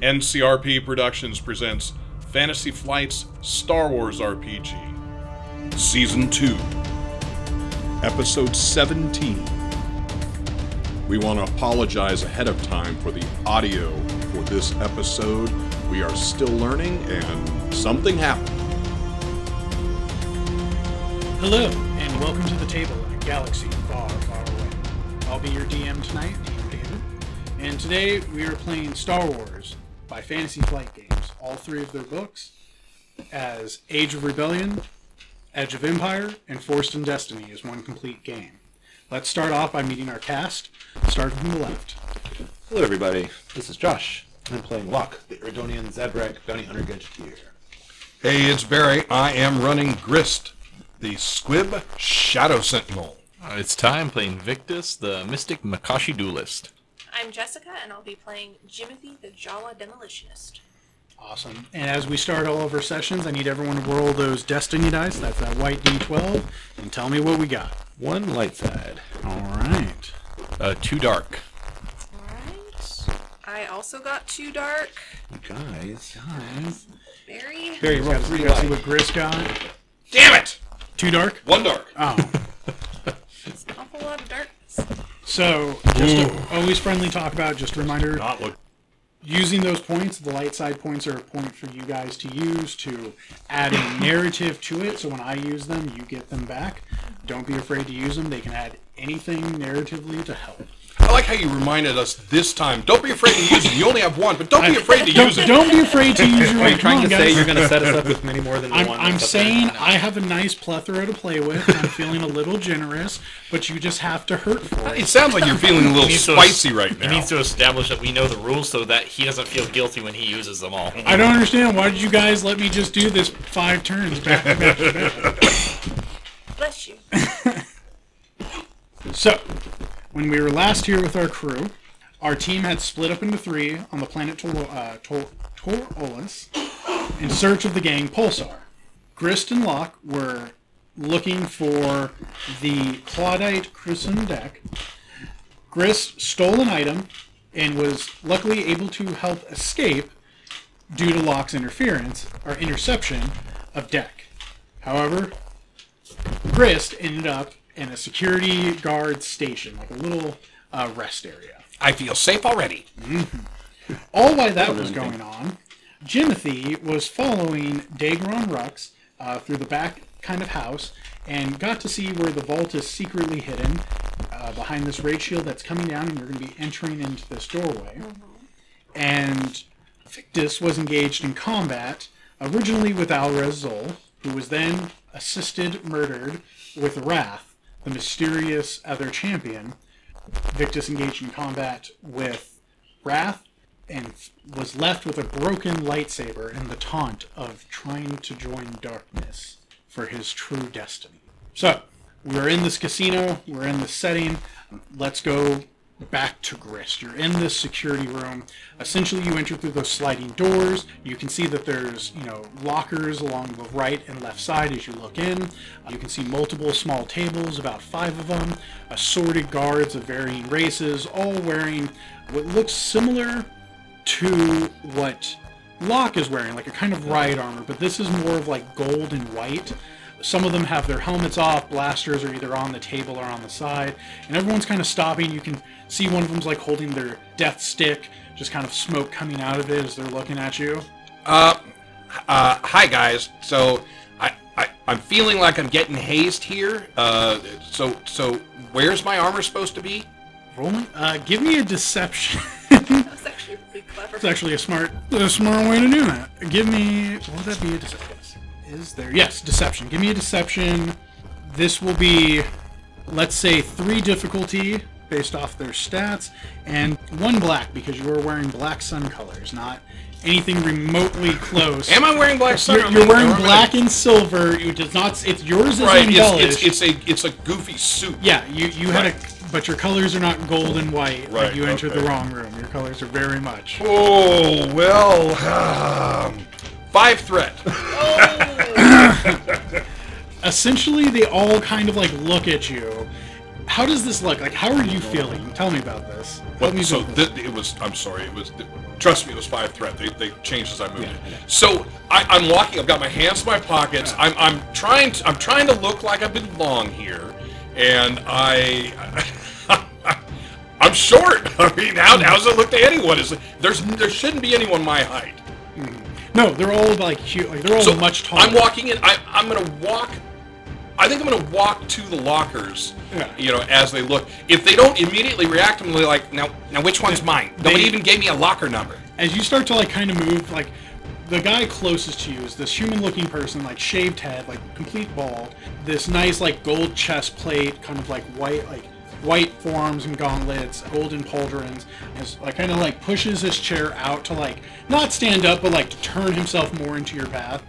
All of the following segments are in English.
NCRP Productions presents Fantasy Flight's Star Wars RPG, Season 2, Episode 17. We want to apologize ahead of time for the audio for this episode. We are still learning, and something happened. Hello, and welcome to the table in a galaxy far, far away. I'll be your DM tonight, DM David, and today we are playing Star Wars by Fantasy Flight Games, all three of their books, as Age of Rebellion, Edge of Empire, and Forced in Destiny is one complete game. Let's start off by meeting our cast, starting from the left. Hello everybody, this is Josh. I'm playing Locke, the Iridonian Zabrak bounty hunter gadgeteer. Hey, it's Barry. I am running Grist, the Squib Shadow Sentinel. It's time playing Victus, the mystic Makashi Duelist. I'm Jessica, and I'll be playing Jimothy, the Jawa Demolitionist. Awesome. And as we start all of our sessions, I need everyone to roll those Destiny dice. That's that white D12. And tell me what we got. One light side. All right. 2 dark. Alright. I also got 2 dark. You guys. Very. Barry, roll Let's 3 see light. what Grist got. Damn it! 2 dark? 1 dark. Oh. It's an awful lot of darkness. So, just to always friendly talk about, just a reminder, Not look. using those points, the light side points are a point for you guys to use to add a narrative to it, so when I use them, you get them back. Don't be afraid to use them. They can add anything narratively to help. I like how you reminded us this time. Don't be afraid to use it. You only have 1, but don't be afraid to use it. Don't be afraid to use your Are you own. trying to Come on, say guys. you're going to set us up with many more than one? I'm that's up saying there? I have a nice plethora to play with. I'm feeling a little generous, but you just have to hurt for It it. sounds like you're feeling a little He needs to- spicy right He now. needs to establish that we know the rules so that he doesn't feel guilty when he uses them all. I don't understand. Why did you guys let me just do this 5 turns back to back to back? Bless you. So, when we were last here with our crew, our team had split up into 3 on the planet Duelist in search of the gang Pulsar. Grist and Locke were looking for the Claudite Crimson deck. Grist stole an item and was luckily able to help escape due to Locke's interception of deck. However, Grist ended up in a security guard station, like a little rest area. I feel safe already. All while that was going on, Jimothy was following Dagron Rux through the back kind of house and got to see where the vault is secretly hidden behind this raid shield that's coming down, and you're going to be entering into this doorway. And Victus was engaged in combat, originally with Al-Rezul, who was then murdered with Wrath, the mysterious other champion. Victus engaged in combat with Wrath and was left with a broken lightsaber and the taunt of trying to join darkness for his true destiny. So, we're in this casino, we're in this setting, let's go back to Grist. You're in this security room. Essentially, you enter through those sliding doors. You can see that there's, lockers along the right and left side as you look in. You can see multiple small tables, about 5 of them, assorted guards of varying races, all wearing what looks similar to what Locke is wearing, like a kind of riot armor, but this is more of like gold and white. Some of them have their helmets off, blasters are either on the table or on the side, and everyone's kind of stopping. You can see one of them's like holding their death stick, just kind of smoke coming out of it as they're looking at you. Hi guys. So, I'm feeling like I'm getting hazed here. So where's my armor supposed to be? Rolling? Give me a deception. That was actually really clever. It's actually a smart way to do that. Give me, what would that be? A deception? Is there? Yes, deception. Give me a deception. This will be, let's say, 3 difficulty based off their stats, and 1 black because you are wearing black sun colors, not anything remotely close. Am I wearing black sun? You're wearing black and silver. It does not. It's yours is Right. embellished. It's a goofy suit. Yeah, you had a, but your colors are not gold and white. Right, Like you entered okay. the wrong room. Your colors are very much. Oh well. 5 threat. Essentially, they all kind of like look at you. how does this look? Like, how are you feeling? Tell me about this. What, so it was, I'm sorry, it was, trust me, it was 5 threat. They changed as I moved it. So I'm walking, I've got my hands in my pockets. I'm trying to look like I belong here. And I'm short. I mean, how does it look to anyone? There shouldn't be anyone my height. No, they're all like huge. Like, they're all much taller. I'm walking in. I'm gonna walk. I think I'm gonna walk to the lockers. You know, as they look. If they don't immediately react, I'm like, now which one's mine? Nobody even gave me a locker number. As you start to like kind of move, like the guy closest to you is this human-looking person, like shaved head, like complete bald. This nice like gold chest plate, kind of like white forearms and gauntlets, golden pauldrons, and like kind of like pushes his chair out to like not stand up, but like to turn himself more into your path.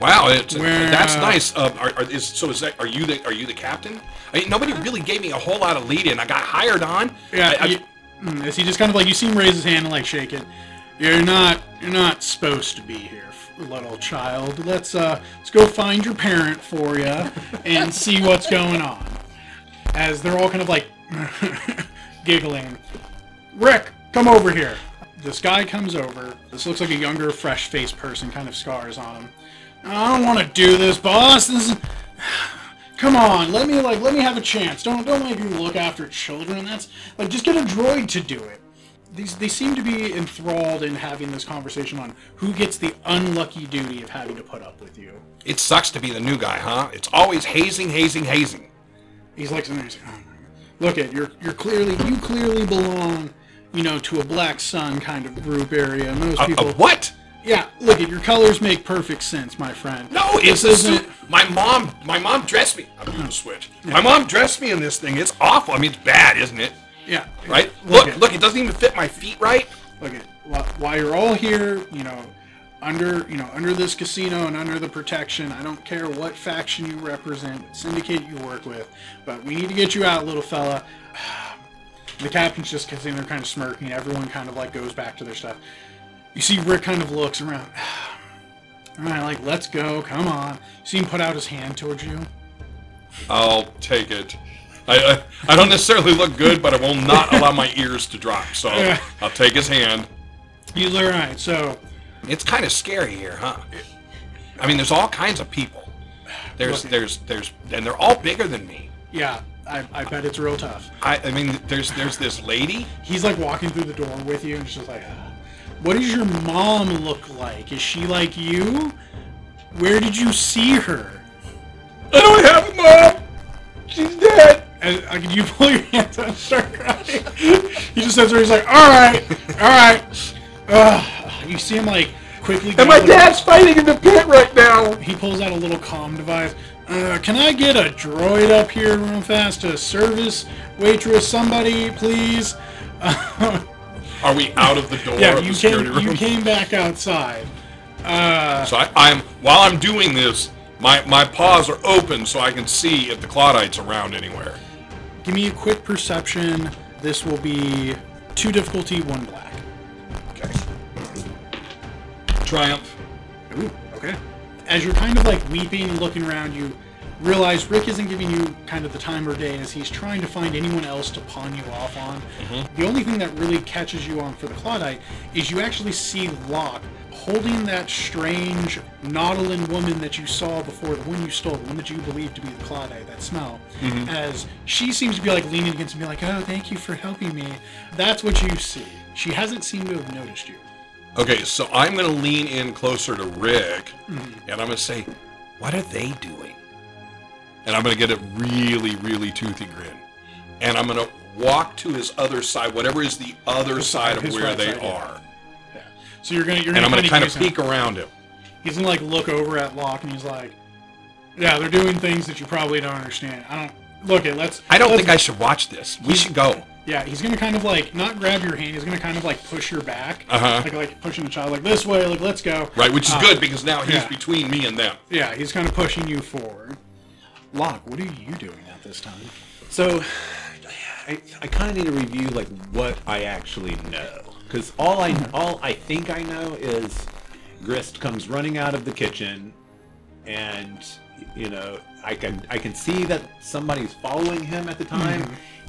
Wow, that's nice. Are you the captain? I mean, nobody really gave me a whole lot of lead in. I got hired on. Yeah. As he just kind of like, you see him raise his hand and like shake it. You're not supposed to be here, little child. Let's go find your parent for you and see what's going on. As they're all kind of like giggling. Rick, come over here. This guy comes over. This looks like a younger, fresh-faced person, kind of scars on him. I don't want to do this, boss. Come on, let me have a chance. Don't make me look after children. That's like, just get a droid to do it. They seem to be enthralled in having this conversation on who gets the unlucky duty of having to put up with you. It sucks to be the new guy, huh? It's always hazing. He's like, look at you clearly belong, to a black sun kind of group area. Most people. What? Yeah, look at your colors make perfect sense, my friend. No, this isn't. My mom dressed me. I'm doing the switch. Yeah. My mom dressed me in this thing. It's awful. I mean, it's bad, isn't it? Yeah. Right? Look, it doesn't even fit my feet right. Look at while you're all here, under this casino and under the protection. I don't care what faction you represent, what syndicate you work with, but we need to get you out, little fella. The captain's just sitting there kind of smirking. Everyone kind of like goes back to their stuff. You see Rick kind of looks around. All right, like, let's go. Come on. You see him put out his hand towards you. I'll take it. I don't necessarily look good, but I will not allow my ears to drop. So I'll take his hand. He's all right. So it's kind of scary here, huh? I mean, there's all kinds of people. There's, and they're all bigger than me. Yeah, I bet it's real tough. I mean, there's this lady. He's like walking through the door with you, and she's just like, what does your mom look like? Is she like you? Where did you see her? I don't have a mom. She's dead. And you pull your hands out and start crying. He just sits there. He's like, all right. You see him like quickly. And my dad's fighting in the pit right now. He pulls out a little comm device. Can I get a droid up here real fast? A service waitress, somebody, please. Are we out of the door of the security room? You came back outside. So while I'm doing this, my paws are open so I can see if the Claudite's around anywhere. Give me a quick perception. This will be 2 difficulty, 1 black. Okay. Triumph. Ooh, okay. As you're kind of like weeping and looking around, you realize Rick isn't giving you kind of the time of day as he's trying to find anyone else to pawn you off on. The only thing that really catches you on for the Claudite is you actually see Locke holding that strange Nautilin woman that you saw before, the one you stole, the one that you believed to be the Claudite, that smell, as she seems to be like leaning against him, be like, oh, thank you for helping me. That's what you see. She hasn't seemed to have noticed you. Okay, so I'm going to lean in closer to Rick, and I'm going to say, what are they doing? And I'm going to get a really, really toothy grin. And I'm going to walk to his other side, whatever is the other side of where they are. Yeah. So you're going to and I'm going to kind of peek around him. He's going to like look over at Locke, and he's like, yeah, they're doing things that you probably don't understand. I don't think I should watch this. We should go. Yeah, he's going to kind of like, not grab your hand, he's going to kind of like push your back. Like pushing the child, like this way, like let's go. Right, which is good because now he's between me and them. Yeah, he's kind of pushing you forward. Locke, what are you doing at this time? So, I kind of need to review like what I actually know, because all I think I know is Grist comes running out of the kitchen, and I can see that somebody's following him at the time.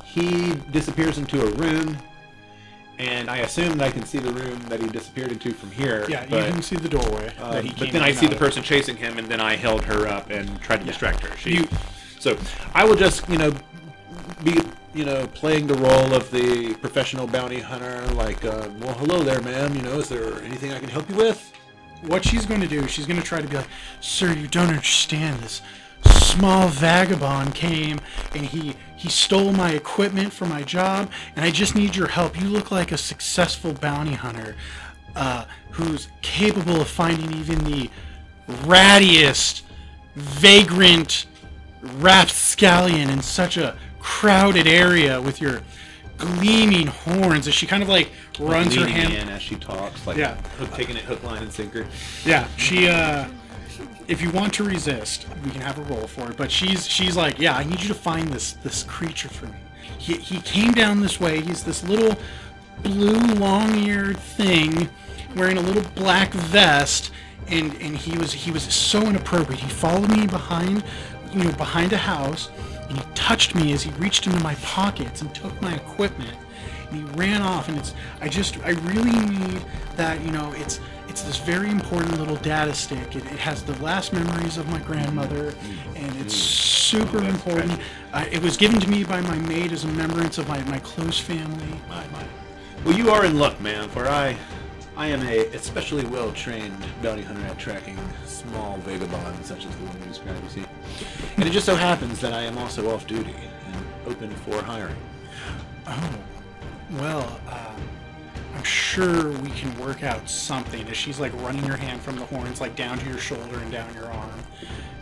He disappears into a room, and I assume that I can see the room that he disappeared into from here. Yeah, you can see the doorway. That he but then I see the person chasing him, and then I held her up and tried to distract her. So I will just, be, playing the role of the professional bounty hunter, like, well, hello there, ma'am, is there anything I can help you with? What she's going to do, she's going to try to be like, sir, you don't understand this. Small vagabond came and he stole my equipment for my job, and I just need your help. You look like a successful bounty hunter who's capable of finding even the rattiest, vagrant rapscallion in such a crowded area with your gleaming horns. As she kind of like runs her hand in as she talks, like taking it hook, line, and sinker. Yeah, she if you want to resist, we can have a roll for it. But she's like, yeah, I need you to find this creature for me. He came down this way. He's this little blue long-eared thing wearing a little black vest, and he was so inappropriate. He followed me behind a house, and he touched me as he reached into my pockets and took my equipment. And he ran off, and I really need that, it's this very important little data stick. It has the last memories of my grandmother, and it's super important. It was given to me by my maid as a remembrance of my close family. Well, you are in luck, man, for I am a especially well-trained bounty hunter at tracking small vagabonds such as the one you described, you see. And it just so happens that I am also off-duty and open for hiring. Oh, well, I'm sure we can work out something. As she's like running her hand from the horns like down to your shoulder and down your arm.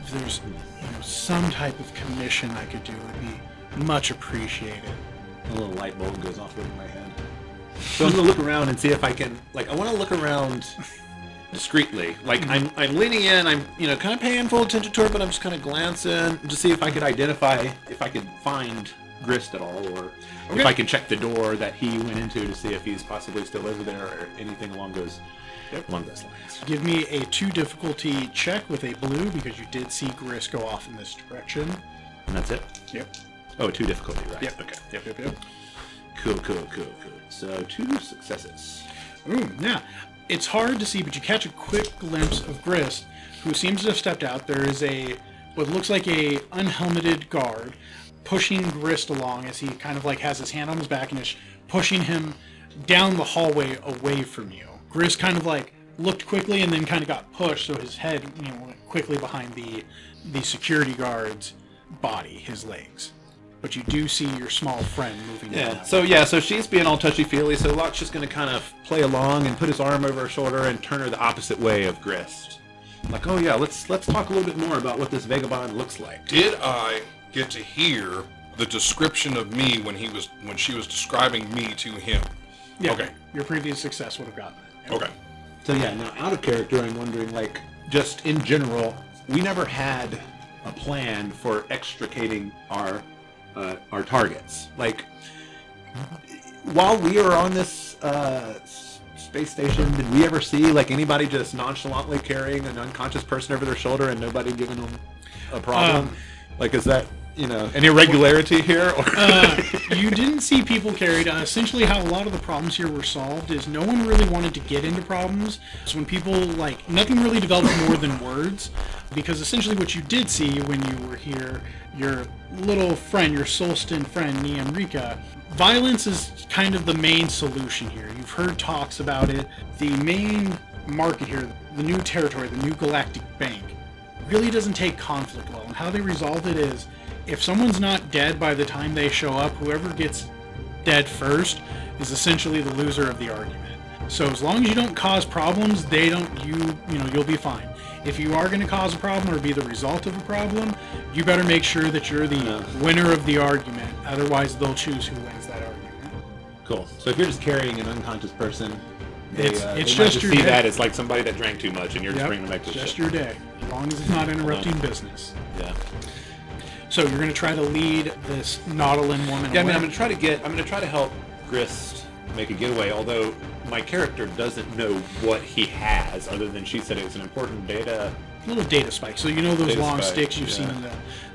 If there's some type of commission I could do, it would be much appreciated. A little light bulb goes off over my head. So I'm gonna look around and see if I can, I want to look around discreetly. Like I'm leaning in, I'm kind of paying full attention to her, but I'm just kind of glancing to see if I could identify, if I could find Grist at all, or if I can check the door that he went into to see if he's possibly still over there or anything along those lines. Give me a 2 difficulty check with a blue, because you did see Grist go off in this direction. And that's it? Yep. Oh, 2 difficulty, right? Yep. Okay. Yep. Cool. So 2 successes. Ooh, yeah. It's hard to see, but you catch a quick glimpse of Grist, who seems to have stepped out. There is what looks like a unhelmeted guard pushing Grist along as he kind of has his hand on his back and is pushing him down the hallway away from you. Grist kind of looked quickly and then kind of got pushed, so his head went quickly behind the security guard's body, his legs. But you do see your small friend moving down. So she's being all touchy-feely, so Locke's just going to kind of play along and put his arm over her shoulder and turn her the opposite way of Grist. Like, oh yeah, let's talk a little bit more about what this vagabond looks like. Did I get to hear the description of me when she was describing me to him? Yeah. Okay. Your previous success would have gotten it. Okay. So yeah, now out of character, I'm wondering, just in general, we never had a plan for extricating our targets. While we were on this space station, did we ever see anybody just nonchalantly carrying an unconscious person over their shoulder and nobody giving them a problem? Is that an irregularity here? Or you didn't see people carried. Essentially, how a lot of the problems here were solved is no one really wanted to get into problems. So when people nothing really developed more than words, because essentially what you did see when you were here, your little friend, your soul-stint friend, Niamrika, violence is kind of the main solution here. You've heard talks about it. The main market here, the new territory, the new galactic bank, really doesn't take conflict well. And how they resolve it is, if someone's not dead by the time they show up, whoever gets dead first is essentially the loser of the argument. So as long as you don't cause problems, you'll be fine. If you are going to cause a problem or be the result of a problem, you better make sure that you're the winner of the argument. Otherwise, they'll choose who wins that argument. Cool. So if you're just carrying an unconscious person, it's they just might your see day. that as somebody that drank too much, and you're just bringing them back to the just ship. your day, as long as it's not interrupting business. Yeah. So you're going to try to lead this Nautilin woman away? I'm going to try to help Grist make a getaway, although my character doesn't know what he has, other than she said it was an important data... Little data spike. So you know those Data long spike, sticks you've yeah. seen in the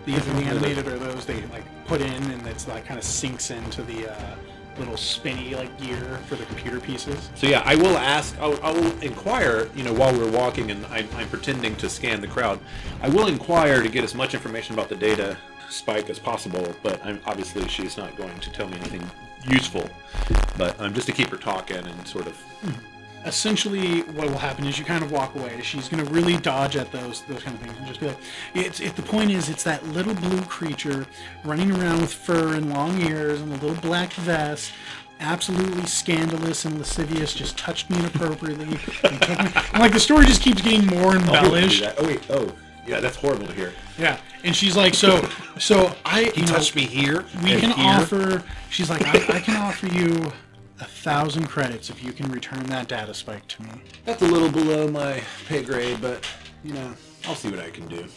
either the animated or those they like put in, and it's like kind of sinks into the little spinny like gear for the computer pieces. So yeah, I will ask, I will inquire, you know, while we're walking and I'm pretending to scan the crowd, I will inquire to get as much information about the data spike as possible, but obviously she's not going to tell me anything useful, but just to keep her talking and sort of... Essentially, what will happen is you kind of walk away. She's going to really dodge at those kind of things and just be like, the point is, it's that little blue creature running around with fur and long ears and a little black vest, absolutely scandalous and lascivious, just touched me inappropriately. And like the story just keeps getting more embellished. Yeah, that's horrible to hear. Yeah, and she's like, so He touched me here. We and can here. offer. She's like, I can offer you 1,000 credits if you can return that data spike to me. That's a little below my pay grade, but, you know, I'll see what I can do.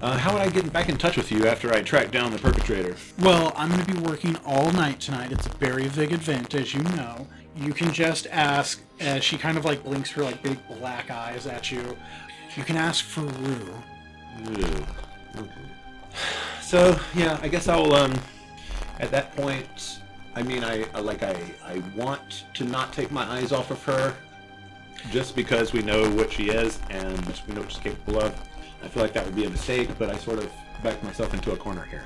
How would I get back in touch with you after I track down the perpetrator? Well, I'm going to be working all night tonight. It's a very big event, as you know. You can just ask, as she kind of like blinks her like big black eyes at you, you can ask for Rue. So, yeah, I guess I'll, at that point... I mean, I want to not take my eyes off of her, just because we know what she is and we know what she's capable of. I feel like that would be a mistake, but I sort of backed myself into a corner here.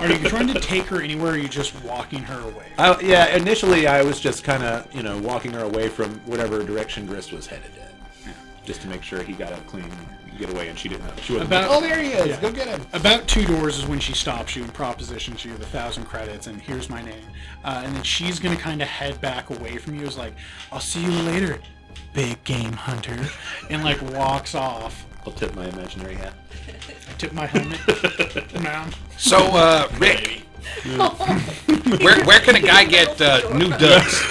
Are you trying to take her anywhere, or are you just walking her away? Yeah, initially I was just kind of, you know, walking her away from whatever direction Grist was headed in, just to make sure he got a clean getaway, and she didn't know. She wasn't. Oh, there he is! Yeah. Go get him! About 2 doors is when she stops you and propositions you the 1,000 credits, and here's my name. And then she's gonna kind of head back away from you, is like, I'll see you later, big game hunter, and like walks off. I'll tip my imaginary hat. I tip my helmet down. So, Rick, where can a guy get new duds?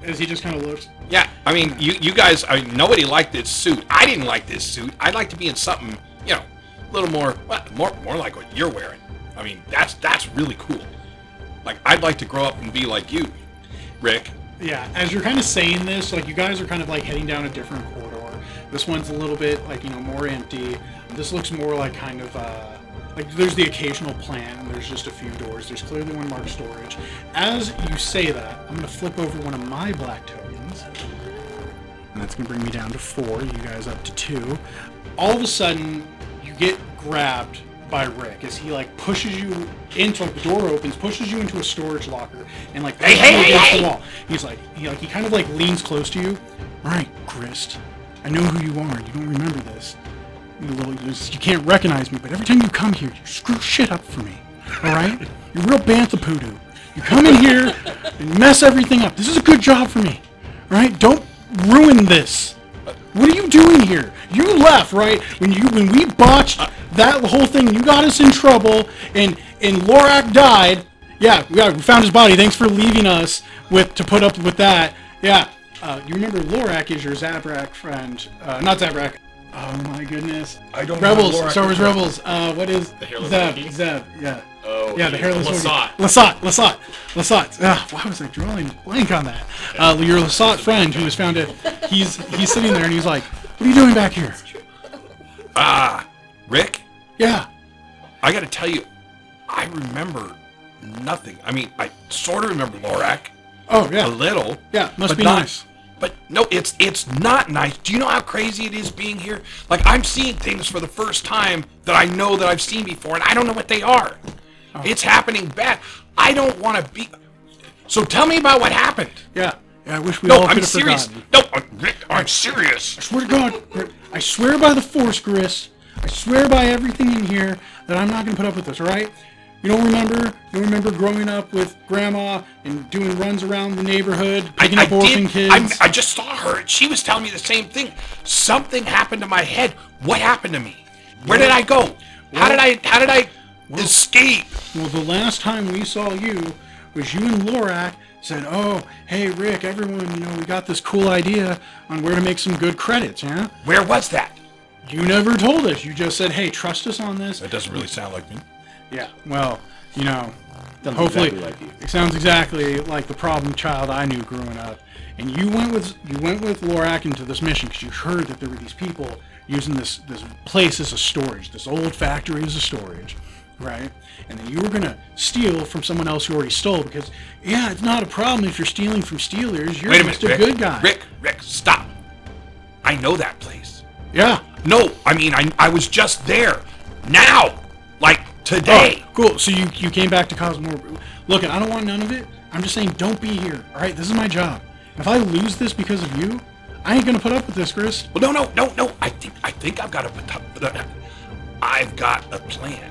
As he just kind of looks. Yeah, I mean, you guys, I mean, nobody liked this suit. I didn't like this suit. I'd like to be in something, you know, a little more, well, more like what you're wearing. I mean, that's really cool. Like, I'd like to grow up and be like you, Rick. Yeah, as you're kind of saying this, like, you guys are kind of like heading down a different corridor. This one's a little bit like, you know, more empty. This looks more like kind of like there's the occasional plant, and there's just a few doors. There's clearly one marked storage. As you say that, I'm going to flip over one of my black tokens, and that's going to bring me down to 4. You guys up to 2. All of a sudden, you get grabbed by Rick as he like pushes you into, like, the door opens, pushes you into a storage locker, and like pushes you against the wall. He's like, he kind of like leans close to you. All right, Grist, I know who you are. You don't remember this. You can't recognize me, but every time you come here, you screw shit up for me. All right? You're real bantha-poodoo. You come in here and mess everything up. This is a good job for me. All right? Don't ruin this. What are you doing here? You left, right? When we botched that whole thing, you got us in trouble, and Lorak died. Yeah, we found his body. Thanks for leaving us to put up with that. Yeah. You remember Lorak is your Zabrak friend. Not Zabrak. Oh my goodness. I don't Rebels, know. Star Wars Rebels. What is The hairless Zeb, yeah. Oh, Yeah, the hairless Lasat. Lasat. Why was I drawing a blank on that? Your Lasat friend who was found he's sitting there and he's like, what are you doing back here? Rick? Yeah. I gotta tell you, I remember nothing. I mean, I sort of remember Lorak. Oh, yeah. A little. Yeah, must but be not, nice. But no, it's not nice. Do you know how crazy it is being here? Like, I'm seeing things for the first time that I know that I've seen before, and I don't know what they are. Oh. It's happening bad. I don't want to be... So tell me about what happened. Yeah, I wish we all could have serious. forgotten. No, Rick, I'm serious. I swear to God, I swear by the Force, Grist. I swear by everything in here that I'm not going to put up with this, all right? You don't remember growing up with Grandma and doing runs around the neighborhood, picking up orphan kids? I just saw her, and she was telling me the same thing. Something happened to my head. What happened to me? Where did I go? How did I escape? Well, the last time we saw you was you and Lorak said, oh, hey, Rick, everyone, we got this cool idea on where to make some good credits, yeah? Where was that? You never told us. You just said, hey, trust us on this. That doesn't really sound like me. Yeah, well, you know, Sounds hopefully, exactly like you. it sounds exactly like the problem child I knew growing up. And you went with Lorak into this mission because you heard that there were these people using this place as a storage, this old factory as a storage, right? And then you were gonna steal from someone else who already stole because, yeah, it's not a problem if you're stealing from stealers. You're Wait a just minute, a good guy. Rick, stop. I know that place. Yeah. No, I mean, I was just there. Now. Like, today. Oh, cool. So you came back to cause more. Look, I don't want none of it. I'm just saying, don't be here. All right, this is my job. If I lose this because of you, I ain't gonna put up with this, Grist. Well, no. I think I've got I've got a plan.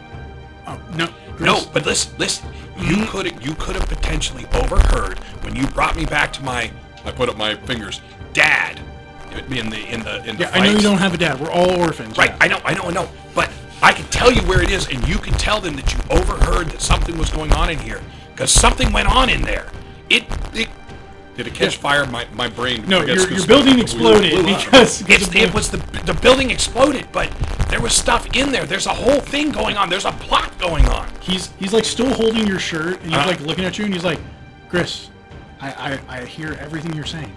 Oh no, Grist. No, but listen. You could have potentially overheard when you brought me back to I put up my fingers, dad. In the Yeah, I know you don't have a dad. We're all orphans. Right, Yeah. I know. But I can tell you where it is, and you can tell them that you overheard that something was going on in here, because something went on in there. Did it catch fire? My brain. No, I guess, your building exploded because It was the building exploded, but there was stuff in there. There's a whole thing going on. There's a plot going on. he's like still holding your shirt and he's like looking at you and he's like, Grist, I hear everything you're saying.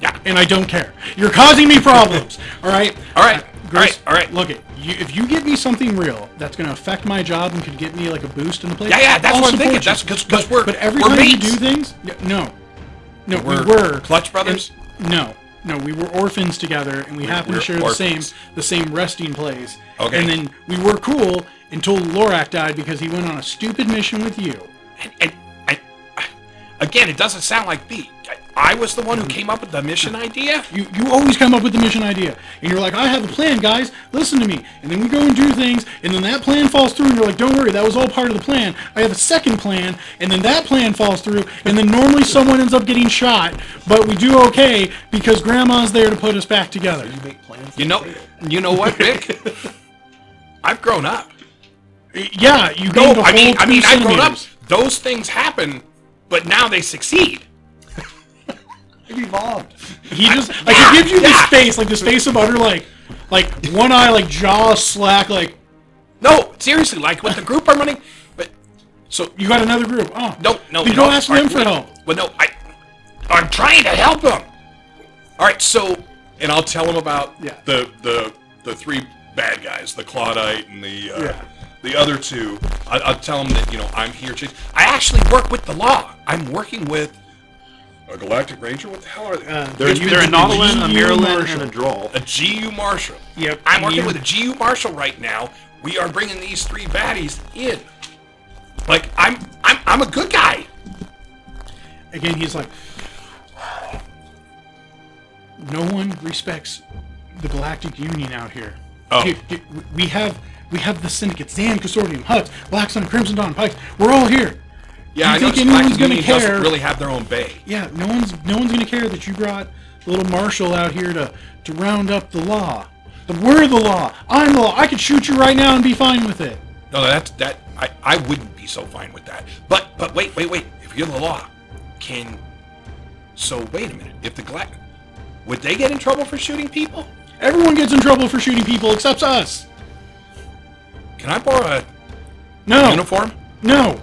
Yeah. And I don't care. You're causing me problems. All right. Grist, all right. Look, if you give me something real that's going to affect my job and could get me like a boost in the place. Yeah. That's I'll what I'm thinking. support That's you. because we're But every we're time mates. you do things, no, we We're were Clutch Brothers? No, we were orphans together, and we happened to we're share orphans. the same resting place. Okay. And then we were cool until Lorak died because he went on a stupid mission with you. And again, it doesn't sound like me. I was the one who came up with the mission idea. You always come up with the mission idea, and you're like, I have a plan, guys. Listen to me. And then we go and do things, and then that plan falls through, and you're like, don't worry, that was all part of the plan. I have a second plan, and then that plan falls through, and then normally someone ends up getting shot, but we do okay because Grandma's there to put us back together. You make plans. You know what, Rick? I've grown up. Yeah, you No, gained a I mean, whole 2 I've grown up. centimeters. Those things happen, but now they succeed. You evolved. He just like he gives you this face of utter like one eye like jaw slack like No, seriously, like with the group I'm running. But so you got another group. Oh no. Then go ask them for help. Well, no, I'm trying to help them. All right, so and I'll tell him about Yeah. the three bad guys, the Claudite and the other two. I'll tell them that I'm here. I actually work with the law. I'm working with A Galactic Ranger? What the hell are they? They're a Nautilin, a GU Miralin, Marshal. and a Droll. A GU Marshal. Yep. I'm working with a GU Marshal right now. We are bringing these 3 baddies in. Like I'm a good guy. Again, he's like, no one respects the Galactic Union out here. Oh. We have the Syndicate, Zan, Consortium, Hux, Black Sun, Crimson Dawn, Pikes. We're all here. Yeah, You I think know anyone's Galactic gonna Union care? doesn't really have their own bay. Yeah, no one's gonna care that you brought the little marshal out here to round up the law. But we're the law. I'm the law. I could shoot you right now and be fine with it. No, I wouldn't be so fine with that. But wait. If you're the law, so wait a minute. If the Galactic, would they get in trouble for shooting people? Everyone gets in trouble for shooting people except us. Can I borrow a No. uniform? No.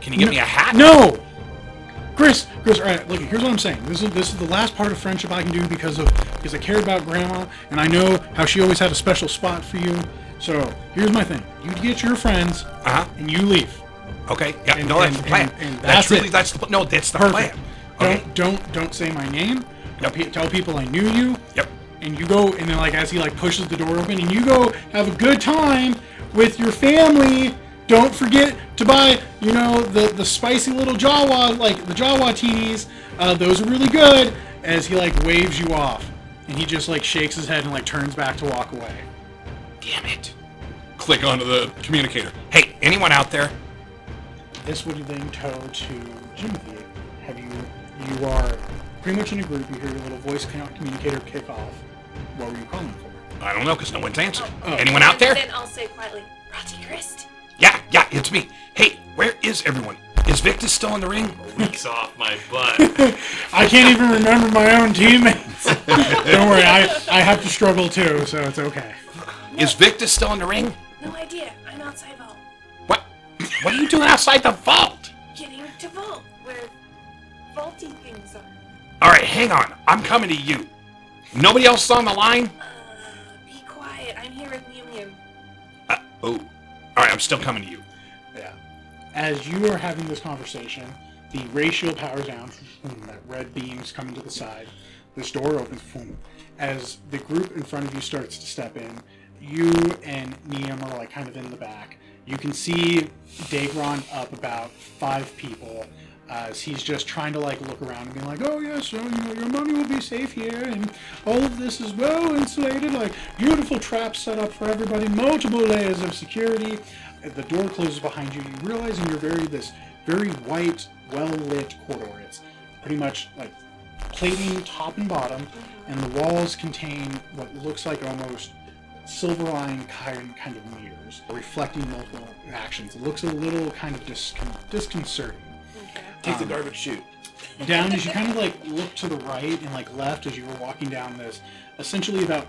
Can you get me a hat? No. Grist, all right, look, here's what I'm saying. This is the last part of friendship I can do because I cared about Grandma, and I know how she always had a special spot for you. So, here's my thing. You get your friends, and you leave. Okay. Yeah. And- No, that's and- the plan. and That's that's it. that's the Perfect. plan. Okay. Don't say my name. Yep. Tell people I knew you. Yep. And you go, and then as he pushes the door open, and you go have a good time with your family. Don't forget to buy, the spicy little Jawa, the Jawa teenies. Those are really good. As he waves you off, and he just shakes his head and turns back to walk away. Damn it. Click onto the communicator. Hey, anyone out there? This would then tow to Jimothy. You are pretty much in a group. You hear your little voice communicator kick off. What were you calling for? I don't know, because no one's answering. Oh. Anyone out there? Then I'll say quietly, Prodigy Grist. Yeah, it's me. Hey, where is everyone? Is Victus still in the ring? Weeks off my butt. I can't even remember my own teammates. Don't worry, I have to struggle too, so it's okay. Is Victus still in the ring? No idea. I'm outside vault. What? What are you doing outside the vault? Getting to vault, where vaulty things are. All right, hang on. I'm coming to you. Nobody else is on the line? Be quiet. I'm here with Mew. Oh. All right, I'm still coming to you. Yeah. As you are having this conversation, the ray shield powers down. That red beam's coming to the side. This door opens. As the group in front of you starts to step in, you and Neum are like kind of in the back. You can see Dagron up about 5 people as he's just trying to like look around and be like, oh yes, so your money will be safe here, and all of this is well insulated, like beautiful traps set up for everybody, multiple layers of security. The door closes behind you. You realize in your this very white, well-lit corridor. It's pretty much like plating top and bottom, and the walls contain what looks like almost silver-lined kind of mirrors, reflecting multiple actions. It looks a little kind of disconcerting. Okay. Take the garbage chute. Down as you kind of like look to the right and like left as you were walking down this, essentially about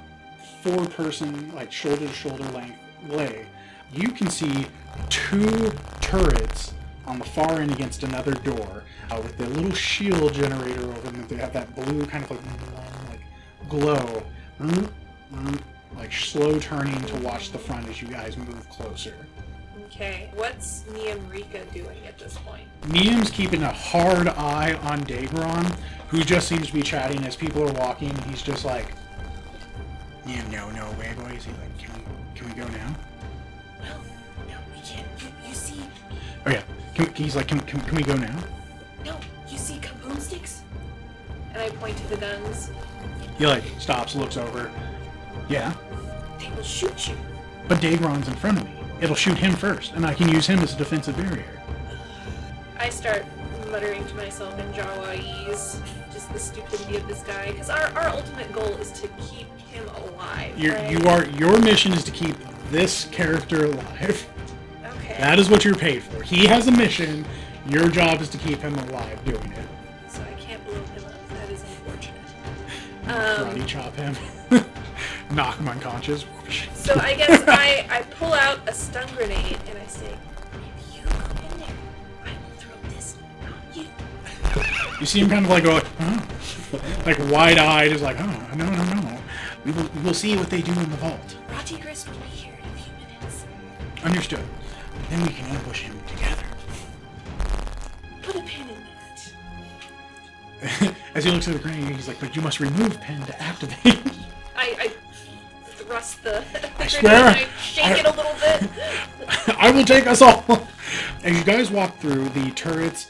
4-person, like shoulder-to-shoulder length lay, you can see 2 turrets on the far end against another door with their little shield generator over them. They have that blue kind of like glow, like slow turning to watch the front as you guys move closer. Okay. What's Neum Rika doing at this point? Neum's keeping a hard eye on Dagron, who just seems to be chatting as people are walking. He's just like, Neum, no way, boys. He's like, can we go now? No, we can't. You see? Oh yeah. He's like, can we go now? No, you see kaboom sticks? And I point to the guns. He like stops, looks over. Yeah, They will shoot you. but Dagron's in front of me. It'll shoot him first, and I can use him as a defensive barrier. I start muttering to myself in Jawa'ese, just the stupidity of this guy, because our ultimate goal is to keep him alive. Right? Your mission is to keep this character alive. Okay. That is what you're paid for. He has a mission. Your job is to keep him alive doing it. So I can't blow him up. That is unfortunate. Karate chop him. Knock him unconscious. So I guess I pull out a stun grenade and I say, if you go in there, I will throw this on you. You see him kind of like go, huh? Like wide-eyed, is like, oh, no. We will see what they do in the vault. Grist will be here in a few minutes. Understood. Then we can ambush him together. Put a pin in that. As he looks at the grenade, he's like, but you must remove pin to activate. I thrust the I grenade swear, and I shake it a little bit. I will take us all. As you guys walk through, the turrets,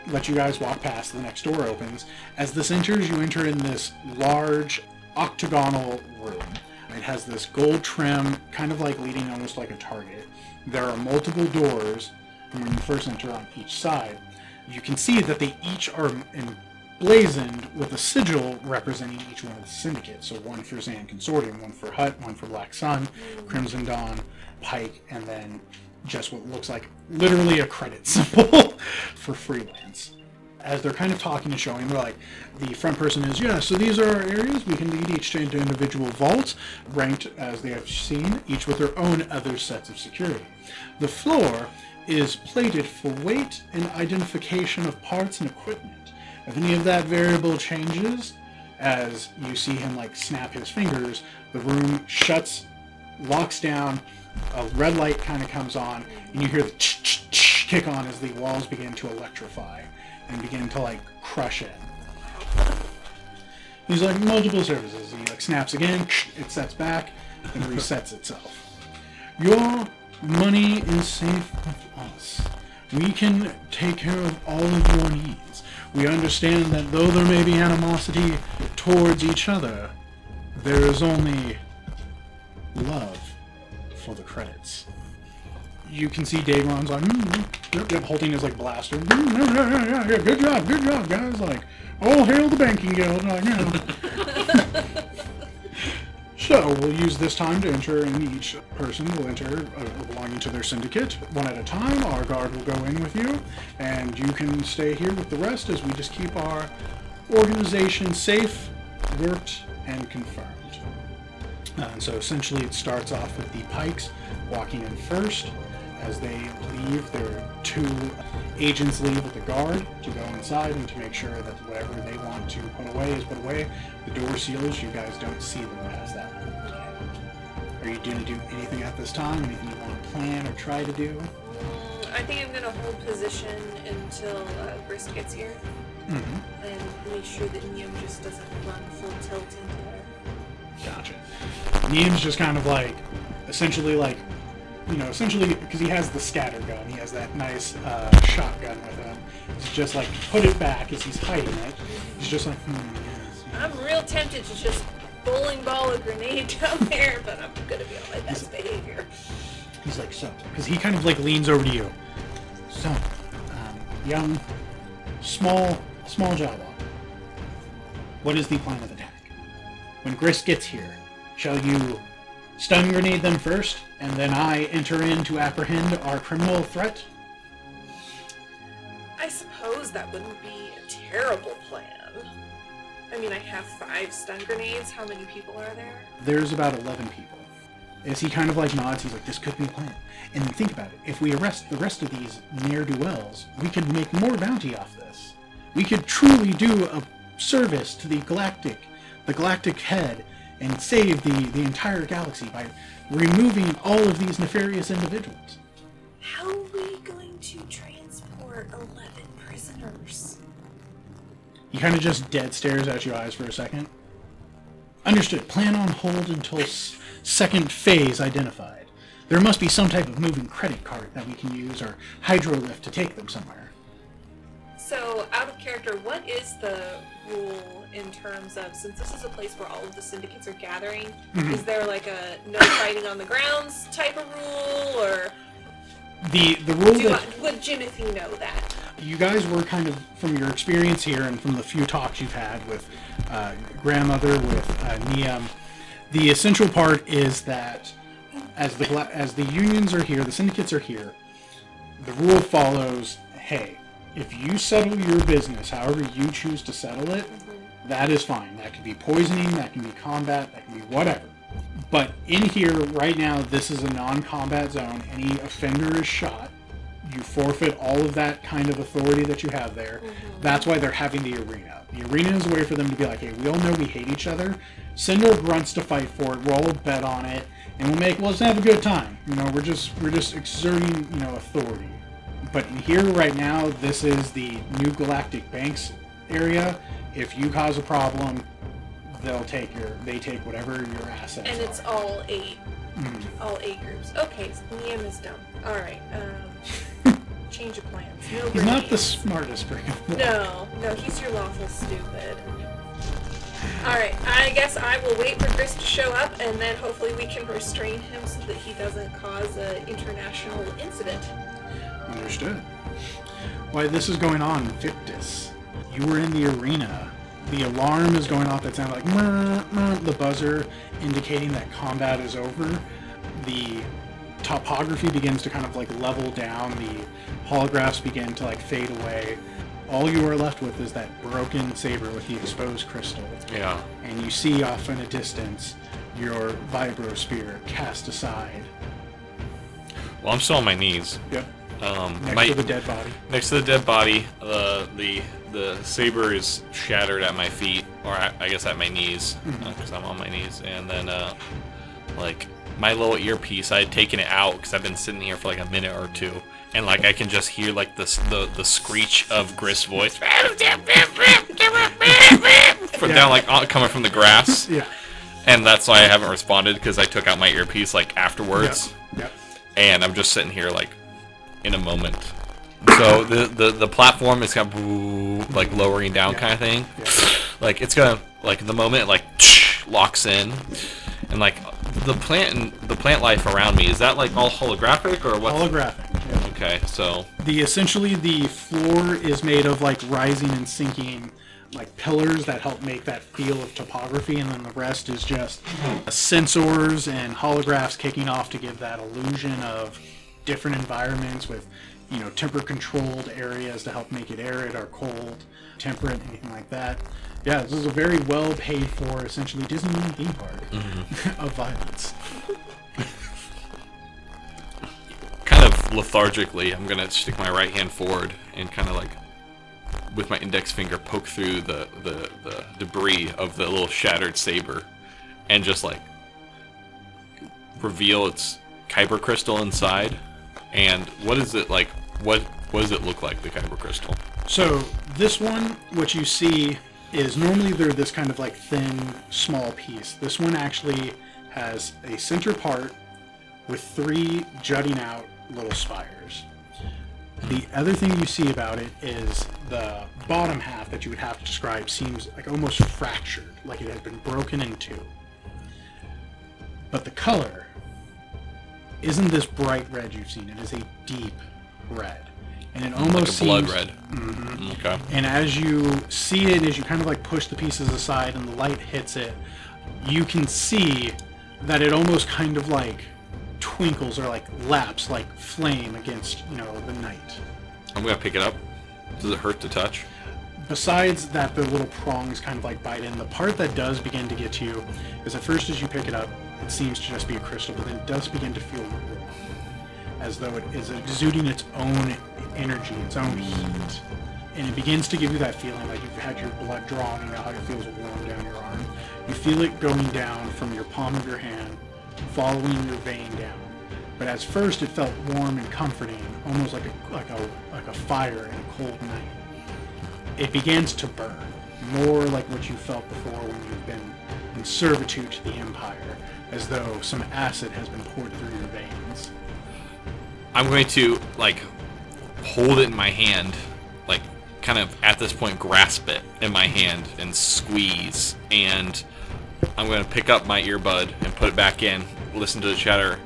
let you guys walk past. The next door opens. As this enters, you enter in this large octagonal room. It has this gold trim, kind of like leading almost like a target. There are multiple doors from when you first enter on each side. You can see that they each are emblazoned with a sigil representing each one of the syndicates. So one for Zan Consortium, one for Hut, one for Black Sun, Crimson Dawn, Pike, and then just what looks like literally a credit symbol for freelance. As they're kind of talking and showing, they're like, the front person is, yeah, so these are our areas. We can lead each into individual vaults, ranked as they have seen, each with their own other sets of security. The floor is plated for weight and identification of parts and equipment. If any of that variable changes, as you see him like snap his fingers, the room shuts, locks down, a red light kind of comes on, and you hear the kick on as the walls begin to electrify and begin to like crush in. He's like, multiple services. He like snaps again, it sets back, and resets itself. Your money is safe with us. We can take care of all of your needs. We understand that though there may be animosity towards each other, there is only love for the credits. You can see Dagron's like, holding his like blaster. Yeah, good job, guys. Like, all hail the banking guild. Like, So we'll use this time to enter, and each person will enter belonging to their syndicate. One at a time, our guard will go in with you, and you can stay here with the rest as we just keep our organization safe, worked, and confirmed. And so essentially it starts off with the Pikes walking in first, As they leave, their 2 agents leave with the guard to go inside and to make sure that whatever they want to put away is put away. The door seals, you guys don't see them past that. Are you going to do anything at this time? Anything you want to plan or try to do? I think I'm going to hold position until Grist gets here. Mm-hmm. And make sure that Neum just doesn't run full tilt into there. Gotcha. Neum's just kind of like, essentially because he has the scatter gun, he has that nice shotgun with him. He's just like, put it back as he's hiding it. He's just like, yes. I'm real tempted to just bowling ball a grenade down there, but I'm going to be on my best behavior. He's like, so, because he kind of like leans over to you. So, young, small Jawa, what is the plan of attack? When Grist gets here, shall you stun grenade them first, and then I enter in to apprehend our criminal threat? I suppose that wouldn't be a terrible plan. I mean, I have 5 stun grenades. How many people are there? There's about 11 people. As he kind of like nods, he's like, this could be a plan. And then think about it. If we arrest the rest of these ne'er-do-wells, we could make more bounty off this. We could truly do a service to the galactic head, and save the entire galaxy by removing all of these nefarious individuals. How are we going to transport 11 prisoners? He kind of just dead stares at your eyes for a second. Understood. Plan on hold until second phase identified. There must be some type of moving credit card that we can use, or hydrolift to take them somewhere. So, out of character, what is the rule in terms of, since this is a place where all of the syndicates are gathering, is there like a no fighting on the grounds type of rule, or... The rule would Jimothy know that? You guys were kind of, from your experience here and from the few talks you've had with grandmother, with Neum, the essential part is that as the unions are here, the syndicates are here, the rule follows, hey, if you settle your business however you choose to settle it, that is fine. That can be poisoning, that can be combat, that can be whatever. But in here, right now, this is a non-combat zone. Any offender is shot. You forfeit all of that kind of authority that you have there. That's why they're having the arena. The arena is a way for them to be like, hey, we all know we hate each other. Send our grunts to fight for it. We'll all bet on it, and let's have a good time. We're just exerting, authority. But in here right now, this is the new Galactic Banks area. If you cause a problem, they take whatever your assets And it's are. all 8. All 8 groups. Okay, so Neum is dumb. Alright, change of plans. No He's not the grenades. smartest freaking one. No, he's your lawful stupid. Alright, I guess I will wait for Grist to show up, and then hopefully we can restrain him so that he doesn't cause an international incident. Understood. Why this is going on, Victus. You were in the arena. The alarm is going off that sounds like the buzzer indicating that combat is over. The topography begins to kind of like level down. The holographs begin to like fade away. All you are left with is that broken saber with the exposed crystal. Yeah. And you see off in a distance your vibro spear cast aside. Well, I'm still on my knees. Yep. Next to the dead body. Next to the dead body, the saber is shattered at my feet, or I guess at my knees, because I'm on my knees. And then, like, my little earpiece, I had taken it out because I've been sitting here for like a minute or two, and like I can just hear like the screech of Grist's voice from down like coming from the grass. Yeah. And that's why I haven't responded, because I took out my earpiece like afterwards. Yep. And I'm just sitting here like in a moment. So the platform is kind of like lowering down kind of thing. Yeah. Like it's gonna like the moment like locks in, and like the plant life around me, is that like all holographic or what? Holographic. Yeah. Okay, so Essentially the floor is made of like rising and sinking like pillars that help make that feel of topography, and then the rest is just sensors and holographs kicking off to give that illusion of different environments with, temper controlled areas to help make it arid or cold, temperate, anything like that. Yeah, this is a very well paid for, essentially Disneyland theme park of violence. kind of lethargically, I'm gonna stick my right hand forward and kind of like, with my index finger, poke through the debris of the little shattered saber, and just like reveal its kyber crystal inside. And what is it like? What does it look like, the kyber crystal? So this one, what you see is normally they're this kind of like thin, small piece. This one actually has a center part with 3 jutting out little spires. The other thing you see about it is the bottom half that you would have to describe seems like almost fractured, like it had been broken in 2. But the color isn't this bright red you've seen. It is a deep red. And it almost like a seems... blood red. Mm-hmm. Okay. And as you see it, as you kind of like push the pieces aside and the light hits it, you can see that it almost kind of like twinkles or like laps like flame against, you know, the night. I'm gonna pick it up. Does it hurt to touch? Besides that, the little prongs kind of like bite in. The part that does begin to get to you is at first as you pick it up, it seems to just be a crystal, but then it does begin to feel warm, as though it is exuding its own energy, its own heat. And it begins to give you that feeling like you've had your blood drawn, you know how it feels warm down your arm. You feel it going down from your palm of your hand, following your vein down. But at first it felt warm and comforting, almost like a fire in a cold night. It begins to burn, more like what you felt before when you've been in servitude to the Empire, as though some acid has been poured through your veins. I'm going to like hold it in my hand, like kind of at this point grasp it in my hand and squeeze, and I'm going to pick up my earbud and put it back in, listen to the chatter,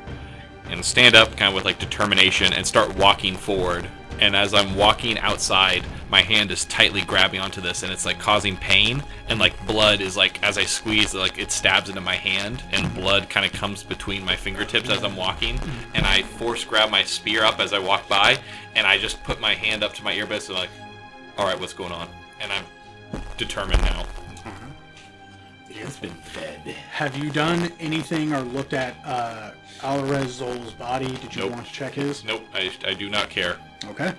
and stand up kind of with like determination and start walking forward. And as I'm walking outside, my hand is tightly grabbing onto this, and it's like causing pain, and like blood is like, as I squeeze, like it stabs into my hand, and blood kind of comes between my fingertips as I'm walking, and I force grab my spear up as I walk by, and I just put my hand up to my earbuds and like, all right, what's going on? And I'm determined now. It has been fed. Have you done anything or looked at Alvarez-Zol's body? Did you Nope. want to check his? Nope, I do not care. Okay.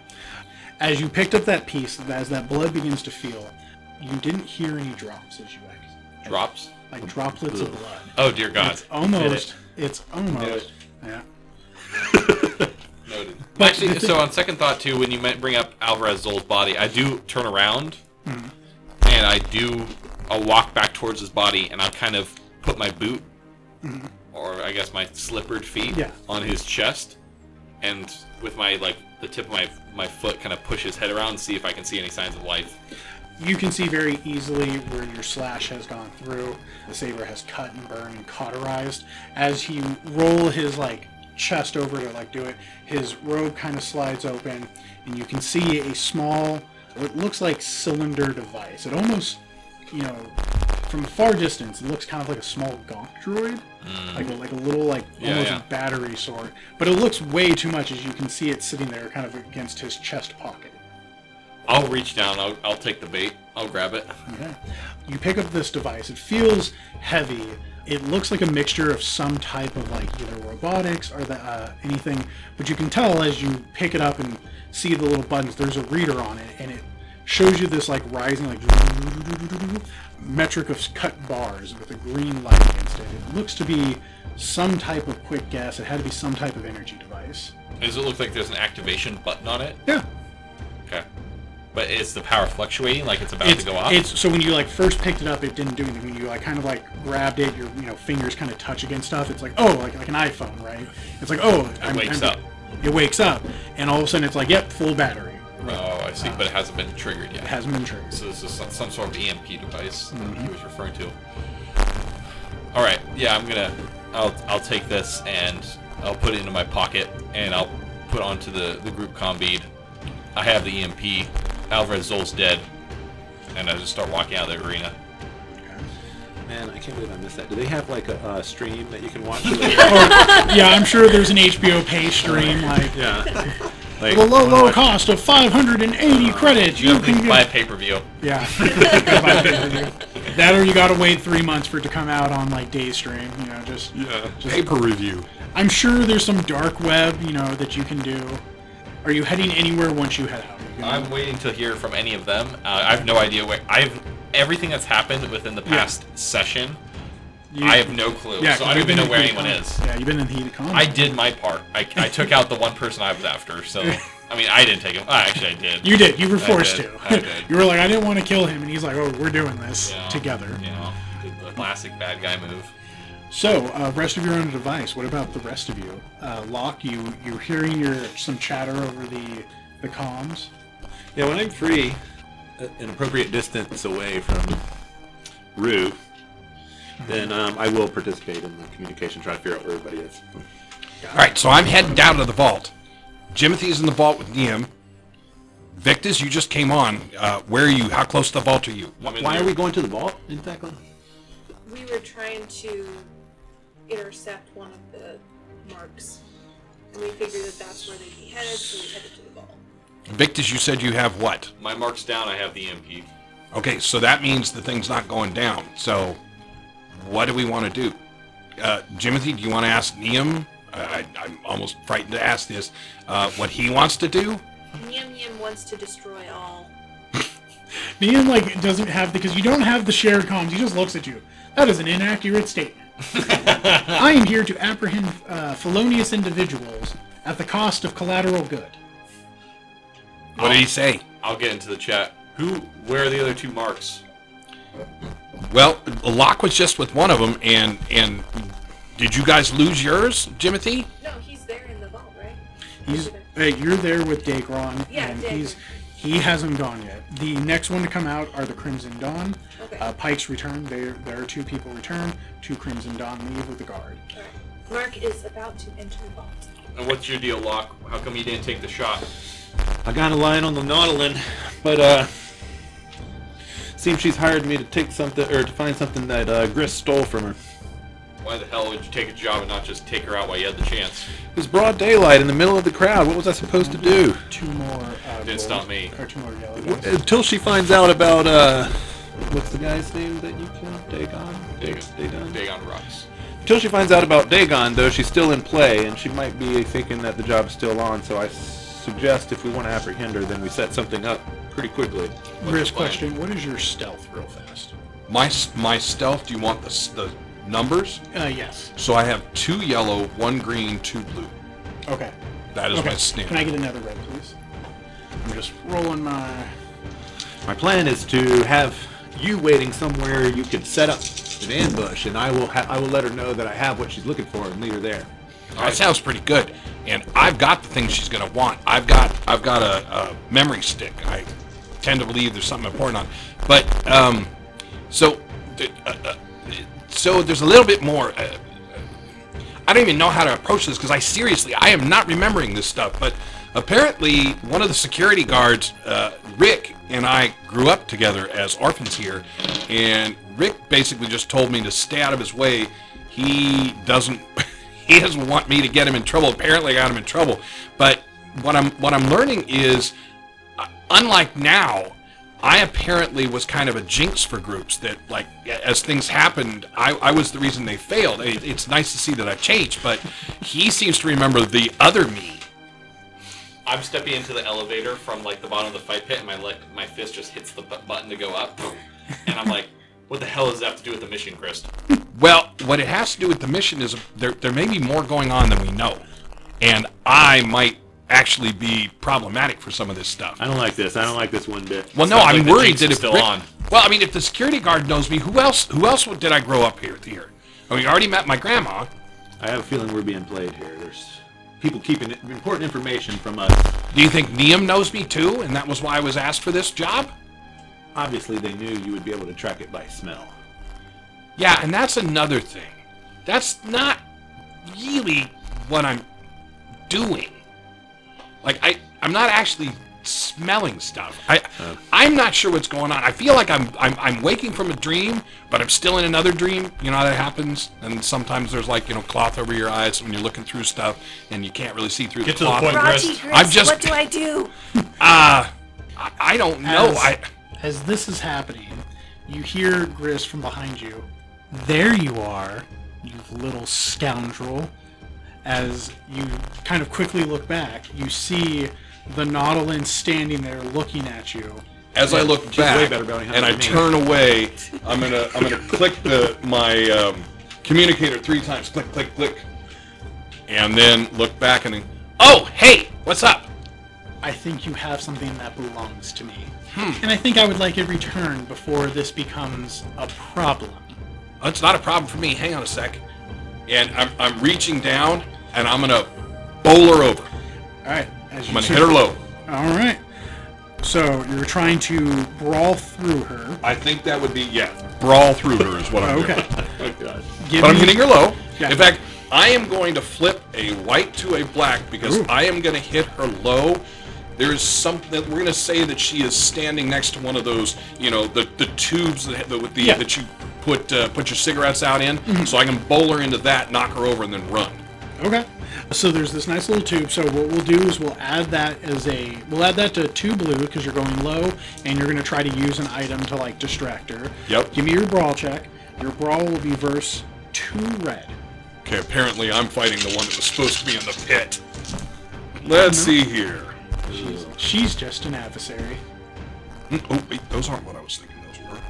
As you picked up that piece, as that blood begins to feel, you didn't hear any drops as you exit. Drops? Like droplets of blood. Oh dear God. It's almost. Yeah. Noted. But Actually, so on second thought too, when you bring up Alvarez-Zol's body, I do turn around, and I'll walk back towards his body, and I'll kind of put my boot, or I guess my slippered feet, on his chest, and with my the tip of my foot kind of push his head around and see if I can see any signs of life. You can see very easily where your slash has gone through. The saber has cut and burned and cauterized. As you roll his chest over to do it, his robe kind of slides open, and you can see a small, what looks like cylinder device. It almost, from a far distance, it looks kind of like a small gonk droid, like a little almost battery sort. But it looks way too much, as you can see it sitting there kind of against his chest pocket. I'll reach down. I'll take the bait. I'll grab it. Okay. You pick up this device. It feels heavy. It looks like a mixture of some type of either robotics or anything, but you can tell as you pick it up and see the little buttons, there's a reader on it, and it shows you this rising metric of cut bars with a green light against it. It looks to be some type of quick gas. It had to be some type of energy device. Does it look like there's an activation button on it? Yeah. Okay. But is the power fluctuating, like it's about to go off? So when you first picked it up, it didn't do anything. When you kind of grabbed it, your fingers kind of touch against stuff. It's like an iPhone, right? It's It wakes up. It wakes up, and all of a sudden it's yep, full battery. Oh, I see. But it hasn't been triggered yet. It hasn't been triggered. So this is some sort of EMP device he was referring to. All right. Yeah, I'll take this and I'll put it into my pocket and I'll put onto the group comm bead. I have the EMP. Alvarez-Zol's dead, and I just start walking out of the arena. Man, I can't believe I missed that. Do they have a stream that you can watch? Yeah, I'm sure there's an HBO pay stream. The low cost of 580 credits. You can buy a pay-per-view. Yeah. That or you gotta wait 3 months for it to come out on like Daystream. Just Paper review. I'm sure there's some dark web, that you can do. Are you heading anywhere once you head out? I'm waiting to hear from any of them. I have no idea where. Everything that's happened within the past session. I have no clue. Yeah, so I don't even know where anyone is. Yeah, you've been in the heat of combat. I did my part. I took out the one person I was after. So I mean, I didn't take him. Actually, I did. You did. You were forced to. I did. You were like, I didn't want to kill him, and he's like, oh, we're doing this together. Did the classic bad guy move. So, rest of you are on a device. What about the rest of you? Locke, you're hearing some chatter over the comms. Yeah, when I'm free, an appropriate distance away from Rue, then I will participate in the communication, try to figure out where everybody is. All right, so I'm heading down to the vault. Jimothy's in the vault with Liam. Victus, you just came on. Where are you? How close to the vault are you? Why are we going to the vault, exactly? We were trying to intercept one of the marks. And we figured that that's where they'd be headed, so we headed to the vault. Victus, you said you have what? My mark's down. I have the EMP. Okay, so that means the thing's not going down. So, what do we want to do? Jimothy, do you want to ask Liam? I'm almost frightened to ask this. What he wants to do? Niam wants to destroy all. Liam, doesn't have, because you don't have the shared comms, he just looks at you. That is an inaccurate statement. I am here to apprehend felonious individuals at the cost of collateral good. What did he say? I'll get into the chat. Where are the other two marks? Well, Locke was just with one of them, and did you guys lose yours, Jimothy? No, he's there in the vault, right? You're there with Dagron, Yeah, and he hasn't gone yet. The next one to come out are the Crimson Dawn. Okay. Pike's return. There are 2 people return. 2 Crimson Dawn leave with the guard. All right. Mark is about to enter the vault. And what's your deal, Locke? How come you didn't take the shot? I got a line on the Nautilin, but seems she's hired me to take something or to find something that Grist stole from her. Why the hell would you take a job and not just take her out while you had the chance? It was broad daylight in the middle of the crowd. What was I supposed to do? 2 more. Didn't stop me. Or 2 more yellow guys. Until she finds out about what's the guy's name that you killed? Dagon rocks. Until she finds out about Dagon, though, she's still in play, and she might be thinking that the job's still on. So I suggest if we want to apprehend her, then we set something up pretty quickly. Grist, question: what is your stealth, real fast? My stealth. Do you want the numbers? Yes. So I have 2 yellow, 1 green, 2 blue. Okay. That is my standard. Can I get another red, please? I'm just rolling my... My plan is to have you waiting somewhere you could set up an ambush, and I will let her know that I have what she's looking for and lead her there. That sounds pretty good. And I've got the things she's going to want. I've got a memory stick. I tend to believe there's something important on. But so there's a little bit more. I don't even know how to approach this because I am not remembering this stuff. But apparently, one of the security guards, Rick, and I grew up together as orphans here, and Rick basically just told me to stay out of his way. He doesn't want me to get him in trouble. Apparently, I got him in trouble. But what I'm learning is, unlike now, I apparently was kind of a jinx for groups that, like, as things happened, I was the reason they failed. It's nice to see that I've changed, but he seems to remember the other me. I'm stepping into the elevator from, like, the bottom of the fight pit, and my fist just hits the button to go up. And I'm like, what the hell does that have to do with the mission, Grist? Well, what it has to do with the mission is there may be more going on than we know. And I might actually be problematic for some of this stuff. I don't like this. I don't like this one bit. Well, no, I'm worried that if still on. Well, I mean, if the security guard knows me, who else did I grow up here? I mean, you already met my grandma. I have a feeling we're being played here. There's people keeping important information from us. Do you think Liam knows me too, and that was why I was asked for this job? Obviously, they knew you would be able to track it by smell. Yeah, and that's another thing. That's not really what I'm doing. Like, I'm not actually smelling stuff. I'm not sure what's going on. I feel like I'm waking from a dream, but I'm still in another dream. You know how that happens? And sometimes there's, like, cloth over your eyes when you're looking through stuff, and you can't really see through the cloth. Get to the point, Grist, what do I do? I don't know. As this is happening, You hear Grist from behind you. There you are, you little scoundrel. As you kind of quickly look back, you see the Nautilin standing there looking at you. As I look back way better bounty hunter and I than me. turn away, I'm gonna click my communicator 3 times. Click, click, click, and then look back and then, Oh, hey, what's up? I think you have something that belongs to me. And I think I would like it returned before this becomes a problem. Oh, it's not a problem for me. Hang on a sec. and I'm reaching down and I'm gonna bowl her over. Alright. I'm I'm gonna hit her low. Alright. So you're trying to brawl through her. I think that would be brawl through her is what I'm doing. Okay. Oh, God. Give But I'm me- hitting her low. Yeah. In fact, I am going to flip a white to a black because Ooh. I am going to hit her low. There's something we're going to say that she is standing next to one of those, the tubes that you put your cigarettes out in. Mm-hmm. So I can bowl her into that, knock her over, and then run. Okay. So there's this nice little tube. So what we'll do is we'll add that to 2 blue because you're going low and you're going to try to use an item to like distract her. Yep. Give me your brawl check. Your brawl will be verse 2 red. Okay, apparently I'm fighting the one that was supposed to be in the pit. Let's see here. She's just an adversary. Oh, wait, those aren't what I was thinking those were.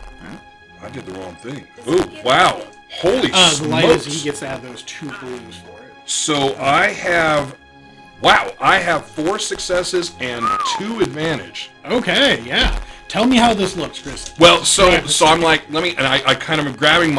I did the wrong thing. Ooh, wow. Holy The light is he smokes. gets to add those 2 blues for it. So I have 4 successes and 2 advantage. Okay, yeah. Tell me how this looks, Chris. Well, so I'm like, I kind of am grabbing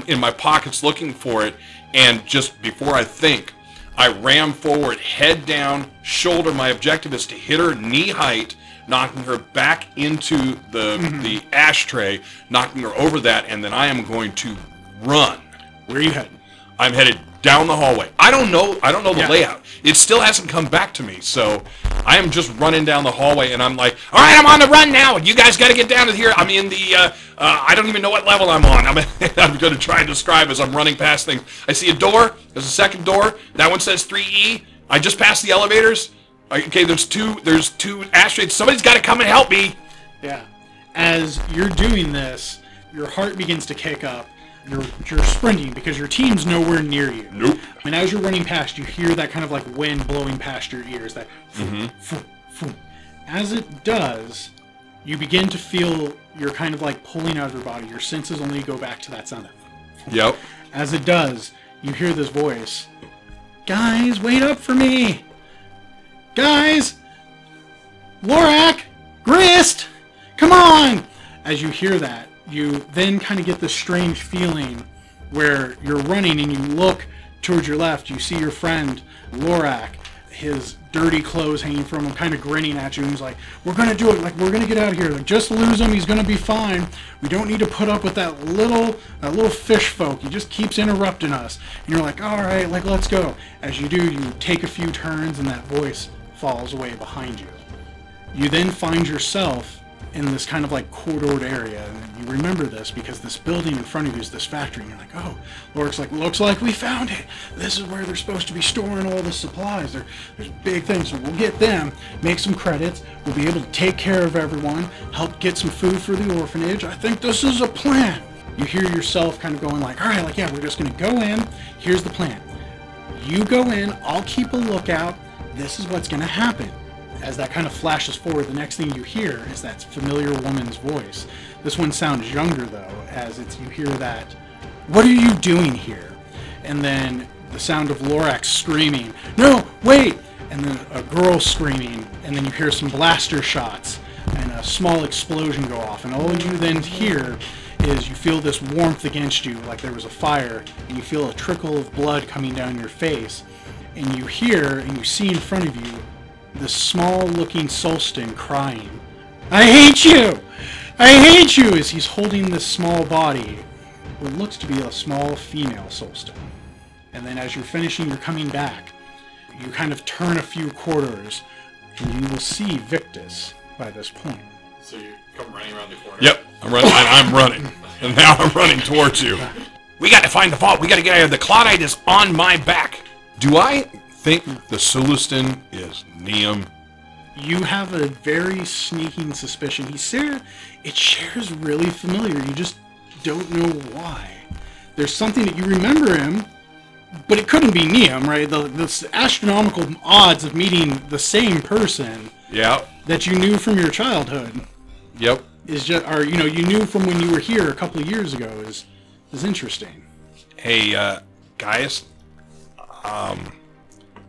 in my pockets looking for it, and just before I think, I ram forward, head down, shoulder. My objective is to hit her knee height, knocking her back into the ashtray, knocking her over that, and then I am going to run. Where are you heading? I'm headed down the hallway. I don't know the Yeah. layout. It still hasn't come back to me, so I am just running down the hallway, and I'm like, all right, I'm on the run now. You guys got to get down to here. I'm in the, I don't even know what level I'm on. I'm going to try and describe as I'm running past things. I see a door. There's a second door. That one says 3E. I just passed the elevators. Okay, there's two ashtrays. Somebody's got to come and help me. Yeah. As you're doing this, your heart begins to kick up. You're sprinting because your team's nowhere near you. Nope. And as you're running past, you hear that kind of like wind blowing past your ears. That As it does, you begin to feel you're kind of like pulling out of your body. Your senses only go back to that sound. Yep. As it does, you hear this voice. Guys, wait up for me! Guys! Lorak! Grist! Come on! As you hear that, you then kind of get this strange feeling where you're running and you look towards your left. You see your friend, Lorak, his dirty clothes hanging from him, kind of grinning at you. And he's like, we're going to do it. Like, we're going to get out of here. Like, just lose him. He's going to be fine. We don't need to put up with that little fish folk. He just keeps interrupting us. And you're like, all right, like, let's go. As you do, you take a few turns and that voice falls away behind you. You then find yourself in this kind of like corridored area, and you remember this because this building in front of you is this factory, and you're like, oh, Lorik's like, looks like we found it. This is where they're supposed to be storing all the supplies. There's big things, so we'll get them, make some credits, we'll be able to take care of everyone, help get some food for the orphanage. I think this is a plan. You hear yourself kind of going like, all right, like, yeah, we're just gonna go in, here's the plan. You go in, I'll keep a lookout, this is what's gonna happen. As that kind of flashes forward, the next thing you hear is that familiar woman's voice. This one sounds younger, though, as you hear that, what are you doing here? And then the sound of Lorak screaming, no, wait! And then a girl screaming, and then you hear some blaster shots, and a small explosion go off. And all you then hear is you feel this warmth against you, like there was a fire, and you feel a trickle of blood coming down your face. And you hear, and you see in front of you, this small-looking Solston crying, I hate you! I hate you! As he's holding this small body, what looks to be a small female Solston. And then as you're finishing, you're coming back. You kind of turn a few quarters, and you will see Victus by this point. So you come running around the corner? Yep. I'm running. And now I'm running towards you. We got to find the vault. We got to get out of here. The Claudite is on my back. Do I think the Sulustin is Neum? you have a very sneaking suspicion. It shares really familiar. You just don't know why. There's something that you remember him, but it couldn't be Neum, right? The astronomical odds of meeting the same person that you knew from your childhood. Yep. Is just, or you knew from when you were here a couple of years ago is interesting. Hey, guys,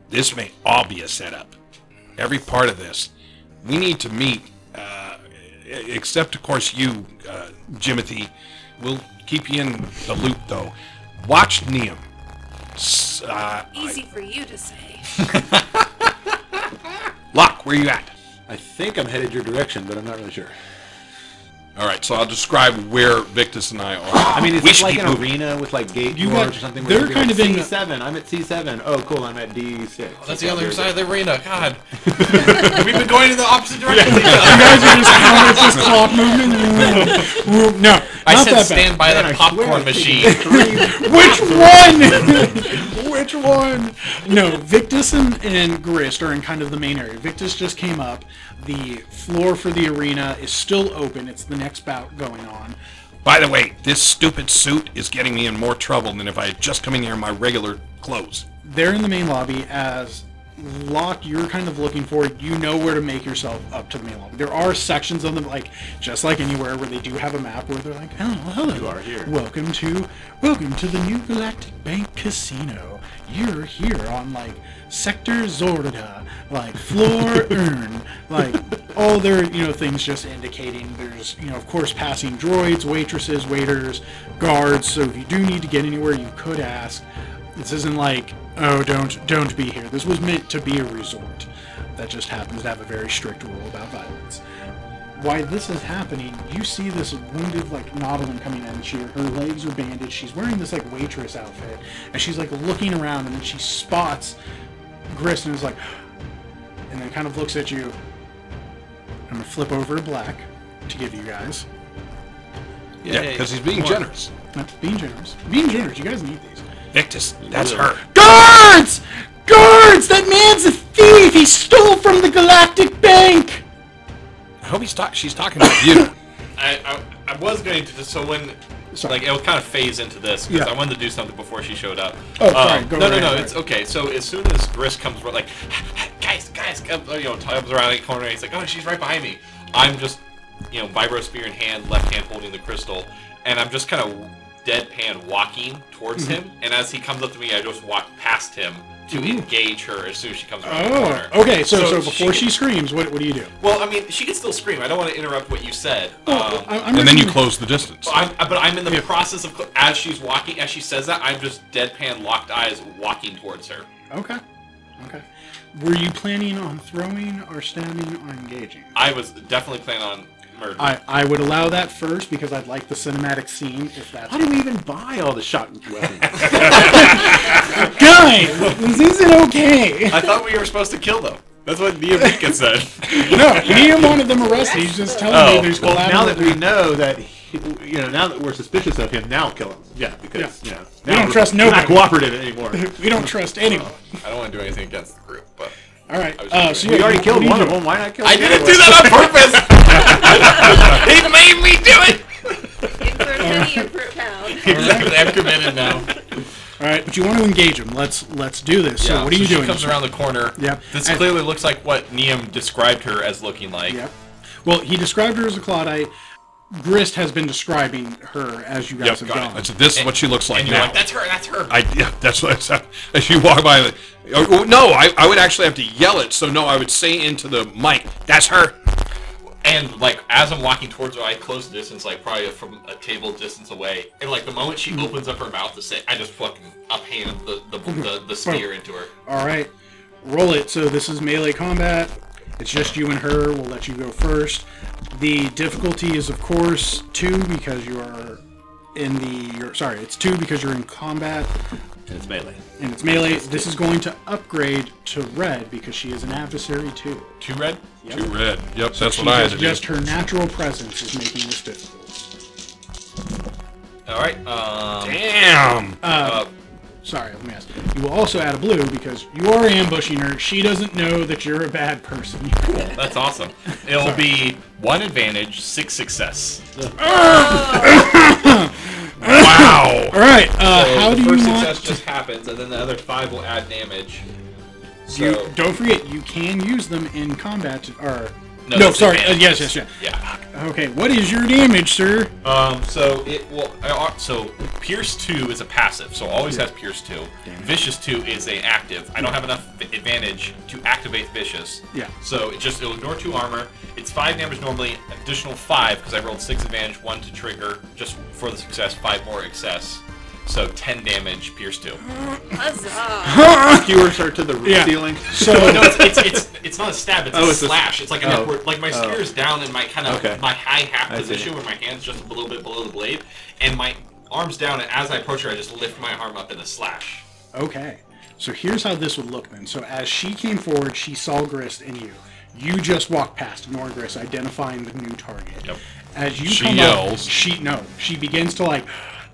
this may all be a setup. Every part of this. We need to meet, except, of course, you, Jimothy. We'll keep you in the loop, though. Watch Neum. Easy for you to say. Locke, where you at? I think I'm headed your direction, but I'm not really sure. All right, so I'll describe where Victus and I are. I mean, is it like an arena with like gate doors or something? They're kind of in C7. I'm at C7. Oh, cool. I'm at D6. Oh, that's the other side of the arena. God, we've been going in the opposite direction. You guys are just counting with this clock movement. No, I not said that stand by the popcorn machine. Which one? Which one? No, Victus and Grist are in kind of the main area. Victus just came up. The floor for the arena is still open. It's the next bout going on. By the way, this stupid suit is getting me in more trouble than if I had just come in here in my regular clothes. They're in the main lobby. As Locke, you're kind of looking for, you know where to make yourself up to the main lobby. There are sections of them, like just like anywhere, where they do have a map where they're like, oh, hello, you are here. Welcome to the new Galactic Bank Casino. You're here on like Sector Zorda, like floor urn, like all their things just indicating there's of course passing droids, waitresses, waiters, guards. So if you do need to get anywhere, you could ask. This isn't like, oh, don't be here. This was meant to be a resort that just happens to have a very strict rule about violence. While this is happening, you see this wounded like Nautilin coming in. Her legs are bandaged. She's wearing this like waitress outfit, and she's like looking around, and then she spots Grist and is like, and then kind of looks at you. I'm gonna flip over to Black to give you guys. Yeah, because he's being generous. Being generous. Being generous. You guys need these. Victus, that's her. Guards! Guards! That man's a thief! He stole from the Galactic Bank! I hope she's talking about you. I was going to, so when, like, it will kind of phase into this, because I wanted to do something before she showed up. Oh, sorry, go No, right. it's okay. So as soon as Grist comes, like, guys, comes around the corner, and he's like, oh, she's right behind me. I'm just, vibro spear in hand, left hand holding the crystal, and I'm just kind of deadpan walking towards him, and as he comes up to me, I just walk past him to engage her as soon as she comes around the corner. Okay, so before she screams, what do you do? Well, I mean, she can still scream. I don't want to interrupt what you said. And then you close the distance. But I'm in the process of, as she's walking, as she says that, I'm just deadpan, locked eyes, walking towards her. Okay. Were you planning on throwing or stabbing or engaging? I was definitely planning on murder. I would allow that first because I'd like the cinematic scene if that's... How do we even buy all the shot weapons? Guys, this isn't okay. I thought we were supposed to kill them. That's what Neomika said. No, Neom wanted them arrested. He's just telling me there's collateral. Now that we know that, now that we're suspicious of him, now kill him. Yeah, because, we don't trust nobody. We're not cooperative anymore. We don't trust anyone. I don't want to do anything against the group, but... All right. So you already killed one of them. Why not kill I the didn't other do one? that on purpose! He made me do it! In for a penny, in for a pound. Exactly, I'm committed now. All right, but you want to engage him. Let's do this. So what are you doing? She comes around the corner. Yeah. This clearly looks like what Neum described her as looking like. Yeah. Well, he described her as a Claudite. Grist has been describing her as you guys have gone. This is what she looks like and now. You're like, that's her. That's what I said. As you walk by, no, I would actually have to yell it. So no, I would say into the mic, "That's her." And like as I'm walking towards her, I close the distance, like probably from a table distance away. And like the moment she opens up her mouth to say, I just fucking uphand the spear into her. All right, roll it. So this is melee combat. It's just you and her. We'll let you go first. The difficulty is, of course, 2 because you are it's 2 because you're in combat. And it's melee. This is going to upgrade to red because she is an adversary too. 2 red? Yep. 2 red. Yep, So that's what I had to do. just her natural presence is making this difficult. All right. Damn. Sorry, let me ask. You will also add a blue because you are ambushing her. She doesn't know that you're a bad person. Cool. That's awesome. It'll be 1 advantage, 6 success. Wow. All right. So How the do you first want? success just happens, and then the other 5 will add damage. So You don't forget you can use them in combat. No, No, that's sorry. advantage. Yes. Yeah. Okay. What is your damage, sir? So it will. So Pierce 2 is a passive, so always has Pierce 2. Vicious 2 is a active. I don't have enough advantage to activate Vicious. Yeah. So it'll ignore 2 armor. It's 5 damage normally, additional 5 because I rolled 6 advantage, 1 to trigger just for the success, 5 more excess. So 10 damage, Pierce 2. Huzzah! Skewers are to the ceiling. So No, it's not a stab. It's a it's a- slash. It's like an upward. Like my spear is down in my kind of Okay. my high half I see. position where my hand's just a little bit below the blade, and my arm's down. And as I approach her, I just lift my arm up in a slash. Okay. So here's how this would look then. So as she came forward, she saw Grist and you. You just walked past, ignoring Grist, identifying the new target. Yep. As you She come yells. up, she begins to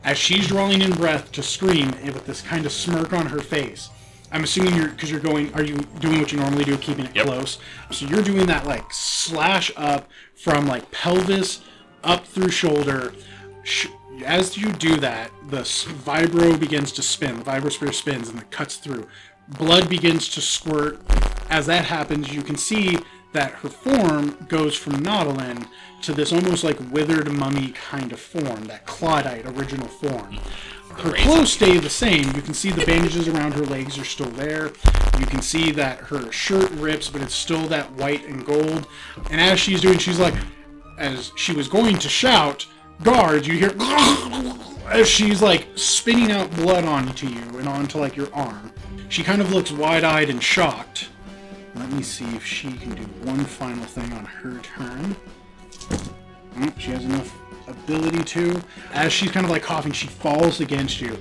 as she's drawing in breath to scream and with this kind of smirk on her face. I'm assuming are you doing what you normally do, keeping it Yep. close? So you're doing that slash up from pelvis up through shoulder. As you do that, the vibro begins to spin. The vibrosphere spins and it cuts through. Blood begins to squirt. As that happens, you can see that her form goes from Nautilin to this almost withered mummy kind of form, that Claudite original form. Her clothes stay the same. You can see the bandages around her legs are still there. You can see that her shirt rips, but it's still that white and gold. And as she's doing, as she was going to shout, guards, you hear as she's spitting out blood onto you and onto your arm. She kind of looks wide-eyed and shocked. Let me see if she can do one final thing on her turn. She has enough ability to. As she's kind of coughing, she falls against you.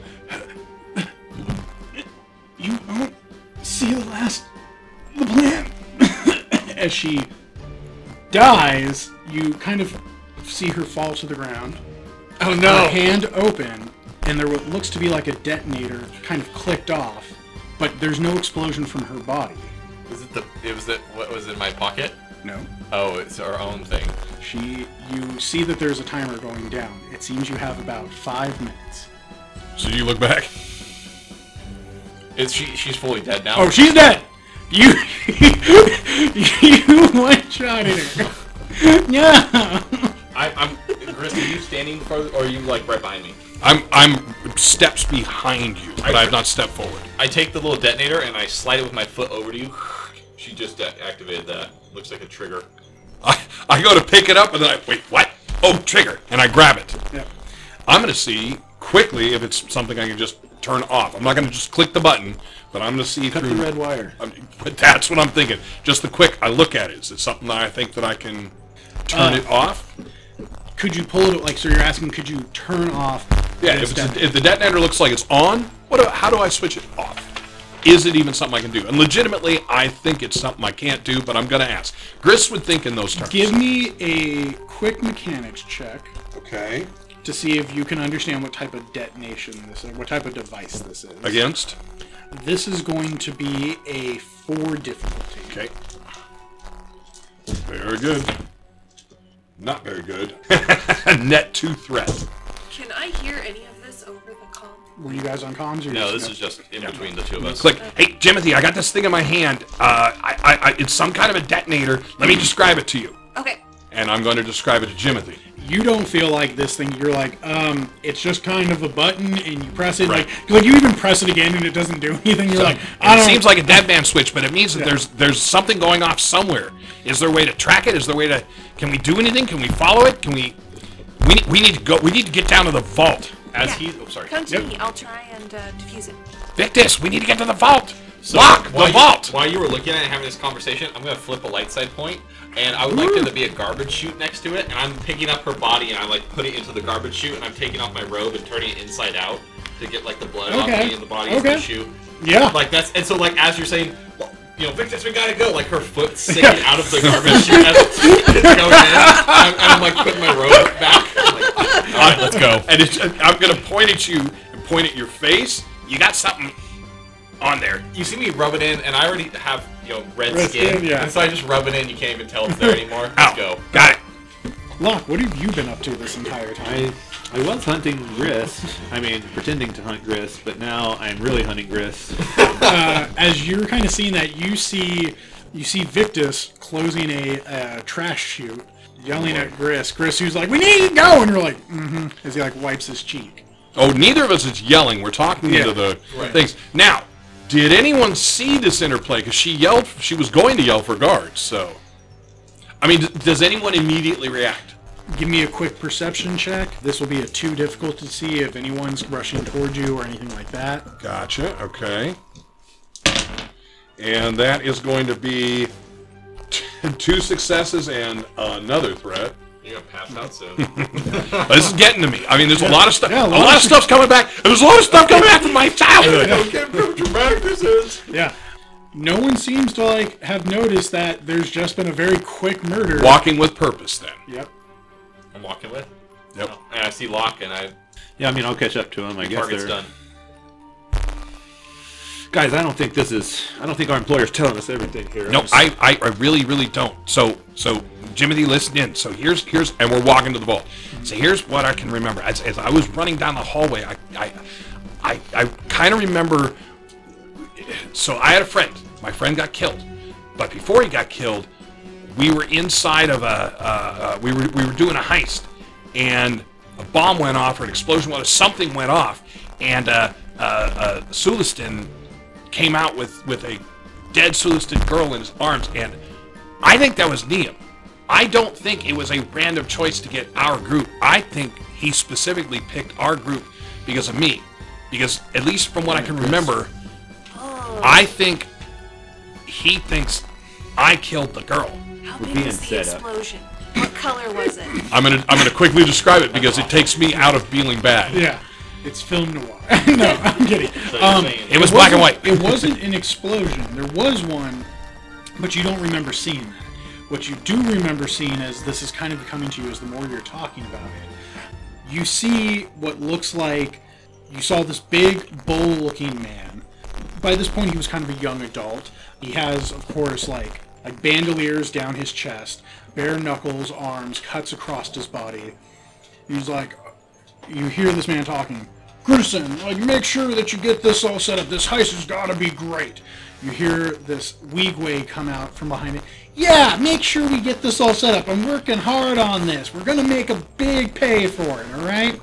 You won't see the last of the plan. As she dies, you kind of see her fall to the ground. Oh no! Her hand open, and there what looks to be a detonator kind of clicked off, but there's no explosion from her body. What was in my pocket? No. Oh, it's our own thing. You see that there's a timer going down. It seems you have about 5 minutes. So you look back. She's fully dead now. Oh, she's dead! You one-shotted her. Yeah! I'm Grist, are you standing or are you right behind me? I'm steps behind you, but I have not stepped forward. I take the little detonator and I slide it with my foot over to you. She just activated that. Looks like a trigger. I go to pick it up and then wait, what? Oh, trigger, and I grab it. Yeah. I'm going to see quickly if it's something I can just turn off. I'm not going to just click the button, but I'm going to see Cut through the red wire. But that's what I'm thinking. Just the quick, I look at it. Is it something that I think that I can turn it off? Could you pull it, so you're asking, could you turn off? Yeah, if the detonator looks like it's on, how do I switch it off? Is it even something I can do? And legitimately, I think it's something I can't do, but I'm going to ask. Grist would think in those terms. Give me a quick mechanics check Okay. to see if you can understand what type of detonation this is, what type of device this is. Against? This is going to be a 4 difficulty. Okay. Very good. Not very good. Net 2 threat. Can I hear any of this over the comm? Were you guys on comms? Or No, this is just in between the two of us. Click. Hey, Jimothy, I got this thing in my hand. It's some kind of a detonator. Let me describe it to you. Okay. And I'm going to describe it to Jimothy. You don't feel like this thing. You're it's just kind of a button, and you press it. Right. Like you even press it again, and it doesn't do anything. You're And I it don't. seems like a dead man switch, but it means that there's something going off somewhere. Is there a way to track it? Is there a way to? Can we do anything? Can we follow it? Can we? We need to go. We need to get down to the vault. Sorry. Come to me. I'll try and defuse it. Victus, we need to get to the vault. So Lock the vault. While you were looking at it and having this conversation, I'm going to flip a light side point, and I would like there to be a garbage chute next to it, and I'm picking up her body, and I putting it into the garbage chute, and I'm taking off my robe and turning it inside out to get the blood off me and the body into the chute. Yeah. And so as you're saying, Victus, we gotta go. Her foot's sticking out of the garbage chute as it's going in, and I'm putting my robe back. All right, let's go. And I'm going to point at you and point at your face. You got something on there. You see me rub it in, and I already have, red Red skin. skin, yeah. And so I just rub it in, you can't even tell it's there anymore. Let's Out. go. Got it. Locke, what have you been up to this entire time? I was hunting Grist. I mean, pretending to hunt Grist, but now I'm really hunting Grist. As you're kind of seeing that, you see Victus closing a trash chute, yelling at Grist. Grist, who's like, "We need to go," and you're like, "Mm-hmm," as he like wipes his cheek. Oh, neither of us is yelling. We're talking into the things. Now, did anyone see this interplay? Because she yelled. She was going to yell for guards. So, I mean, does anyone immediately react? Give me a quick perception check. This will be a 2 difficult to see if anyone's rushing towards you or anything like that. Gotcha. Okay. And that is going to be 2 successes and another threat. You're gonna pass out soon. This is getting to me. I mean, there's a lot of stuff. Yeah, a lot of stuff's coming back. There's a lot of stuff coming back from my childhood. Look at how dramatic this is. Yeah. No one seems to have noticed that there's just been a very quick murder. Walking with purpose, then. Yep. I'm walking with. Yep. Oh, and I see Locke, and Yeah, I mean, I'll catch up to him. I guess target's they're done. guys. I don't think our employer's telling us everything here. No, I really, really don't. So, Jimothy, listen in. So here's, and we're walking to the vault. So here's what I can remember. As I was running down the hallway, I kind of remember. So I had a friend. My friend got killed, but before he got killed, we were inside of we were doing a heist, and a bomb went off, or an explosion went off, something went off, and Sulistin came out with a dead Sulistin girl in his arms, and I think that was Neum. I don't think it was a random choice to get our group. I think he specifically picked our group because of me, because at least from what I can remember, I think he thinks I killed the girl. How We're big being was the set up. explosion? What color was it? I'm gonna quickly describe it because it takes me out of feeling bad. Yeah. It's film noir. No, I'm kidding. So you're saying It was black and white. It wasn't an explosion. There was one, but you don't remember seeing that. What you do remember seeing, as this is kind of coming to you as the more you're talking about it, you see what looks like, you saw this big, bull-looking man. By this point, he was kind of a young adult. He has, of course, like bandoliers down his chest, bare knuckles, arms, cuts across his body. He's like, you hear this man talking, "Grison, make sure that you get this all set up. This heist has got to be great." You hear this Weegway come out from behind it. "Yeah, make sure we get this all set up. I'm working hard on this. We're going to make a big pay for it, all right?"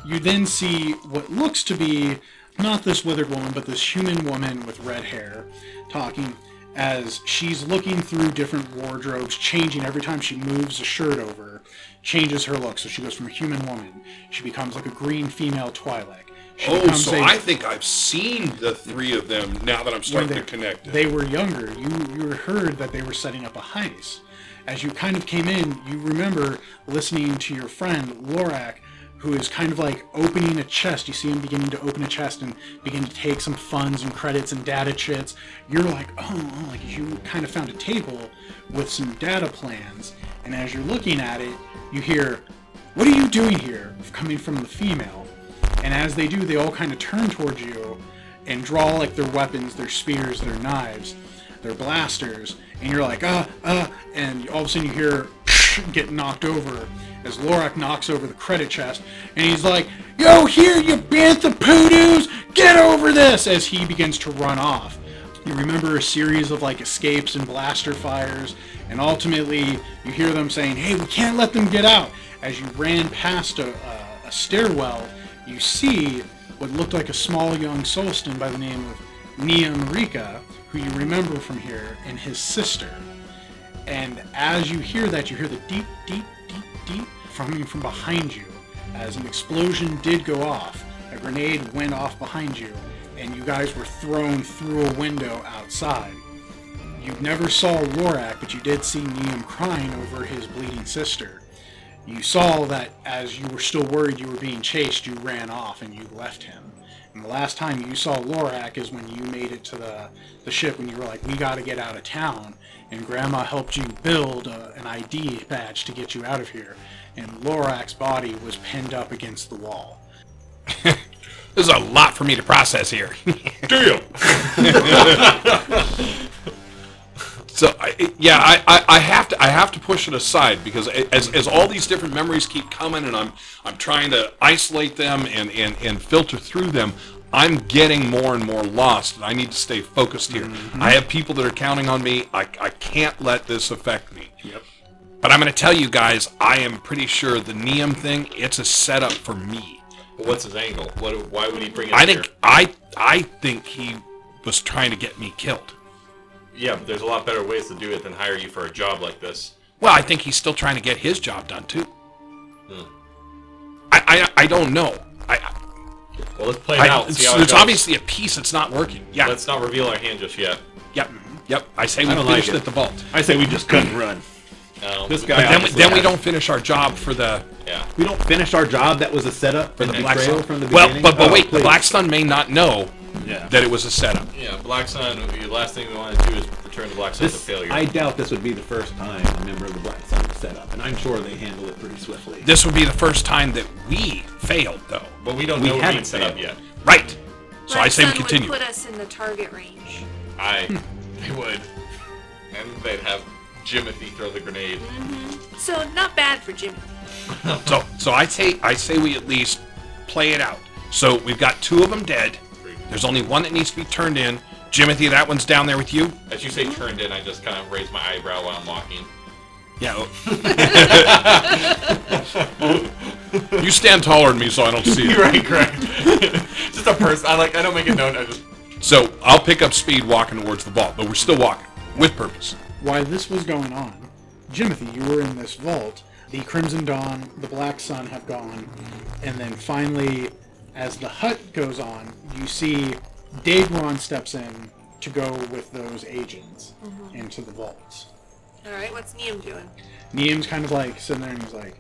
You then see what looks to be not this withered woman, but this human woman with red hair talking as she's looking through different wardrobes, changing every time she moves a shirt over, changes her look. So she goes from a human woman, she becomes like a green female Twi'lek. She Oh, becomes so I think I've seen the 3 of them now that I'm starting to connect it. They were younger. You heard that they were setting up a heist. As you kind of came in, you remember listening to your friend, Lorak, who is kind of like opening a chest. You see him beginning to open a chest and begin to take some funds and credits and data chits. You're like, oh, like you kind of found a table with some data plans. And as you're looking at it, you hear, "What are you doing here?" coming from the female. And as they do, they all kind of turn towards you and draw like their weapons, their spears, their knives, their blasters. And you're like, and all of a sudden you hear get knocked over as Lorak knocks over the credit chest, and he's like, "Yo, here, you bantha poodoos, get over this!" as he begins to run off. You remember a series of like escapes and blaster fires, and ultimately you hear them saying, "Hey, we can't let them get out." As you ran past a stairwell, you see what looked like a small young Solstin by the name of Neum Rika, who you remember from here, and his sister. And as you hear that, you hear the deep, deep, deep, deep coming from behind you. As an explosion did go off, a grenade went off behind you, and you guys were thrown through a window outside. You never saw Lorak, but you did see Neum crying over his bleeding sister. You saw that as you were still worried you were being chased, you ran off and you left him. And the last time you saw Lorak is when you made it to the ship, when you were like, "We gotta get out of town." And Grandma helped you build an ID badge to get you out of here. And Lorak's body was pinned up against the wall. This There's a lot for me to process here. Deal. So I have to push it aside because as all these different memories keep coming and I'm trying to isolate them and filter through them, I'm getting more and more lost, and I need to stay focused here. I have people that are counting on me. I can't let this affect me. Yep. But I'm going to tell you guys, I am pretty sure the Neum thing, it's a setup for me. But what's his angle? Why would he bring it I here? think I think he was trying to get me killed. Yeah, but there's a lot better ways to do it than hire you for a job like this. Well, I think he's still trying to get his job done too. I don't know. Well, let's play it out. See how it There's goes. obviously a piece that's not working. Yeah. Let's not reveal our hand just yet. Yep. I say we I don't finish like it. at the vault. I say we just cut and run. No. This guy. But obviously then we has- don't finish our job for the. Yeah. We don't finish our job. That was a setup for the Black betrayal Sun. from the Well, beginning. but wait, the please. Black Sun may not know Yeah. that it was a setup. Yeah, Black Sun, the last thing we want to do is return the Black Sun to This, failure. I doubt this would be the first time a member of the Black Sun was set up, and I'm sure they handle it pretty swiftly. This would be the first time that we failed, though. But we don't we know what haven't being set up failed. yet. Right. So Black I say we Sun continue. would put us in the target range. They would. And they'd have Jimothy throw the grenade. So not bad for Jimmy. So I say we at least play it out. So we've got 2 of them dead. There's only one that needs to be turned in. Jimothy, that one's down there with you. As you say turned in, I just kind of raise my eyebrow while I'm walking. Yeah. You stand taller than me, so I don't see it. Right, correct. Just a person. I don't make it known. I just. So I'll pick up speed walking towards the vault, but we're still walking with purpose. While this was going on, Jimothy, you were in this vault. The Crimson Dawn, the Black Sun have gone, and then finally, as the hut goes on, you see Daegron steps in to go with those agents into the vaults. Alright, what's Neum doing? Neum's kind of like sitting there and he's like,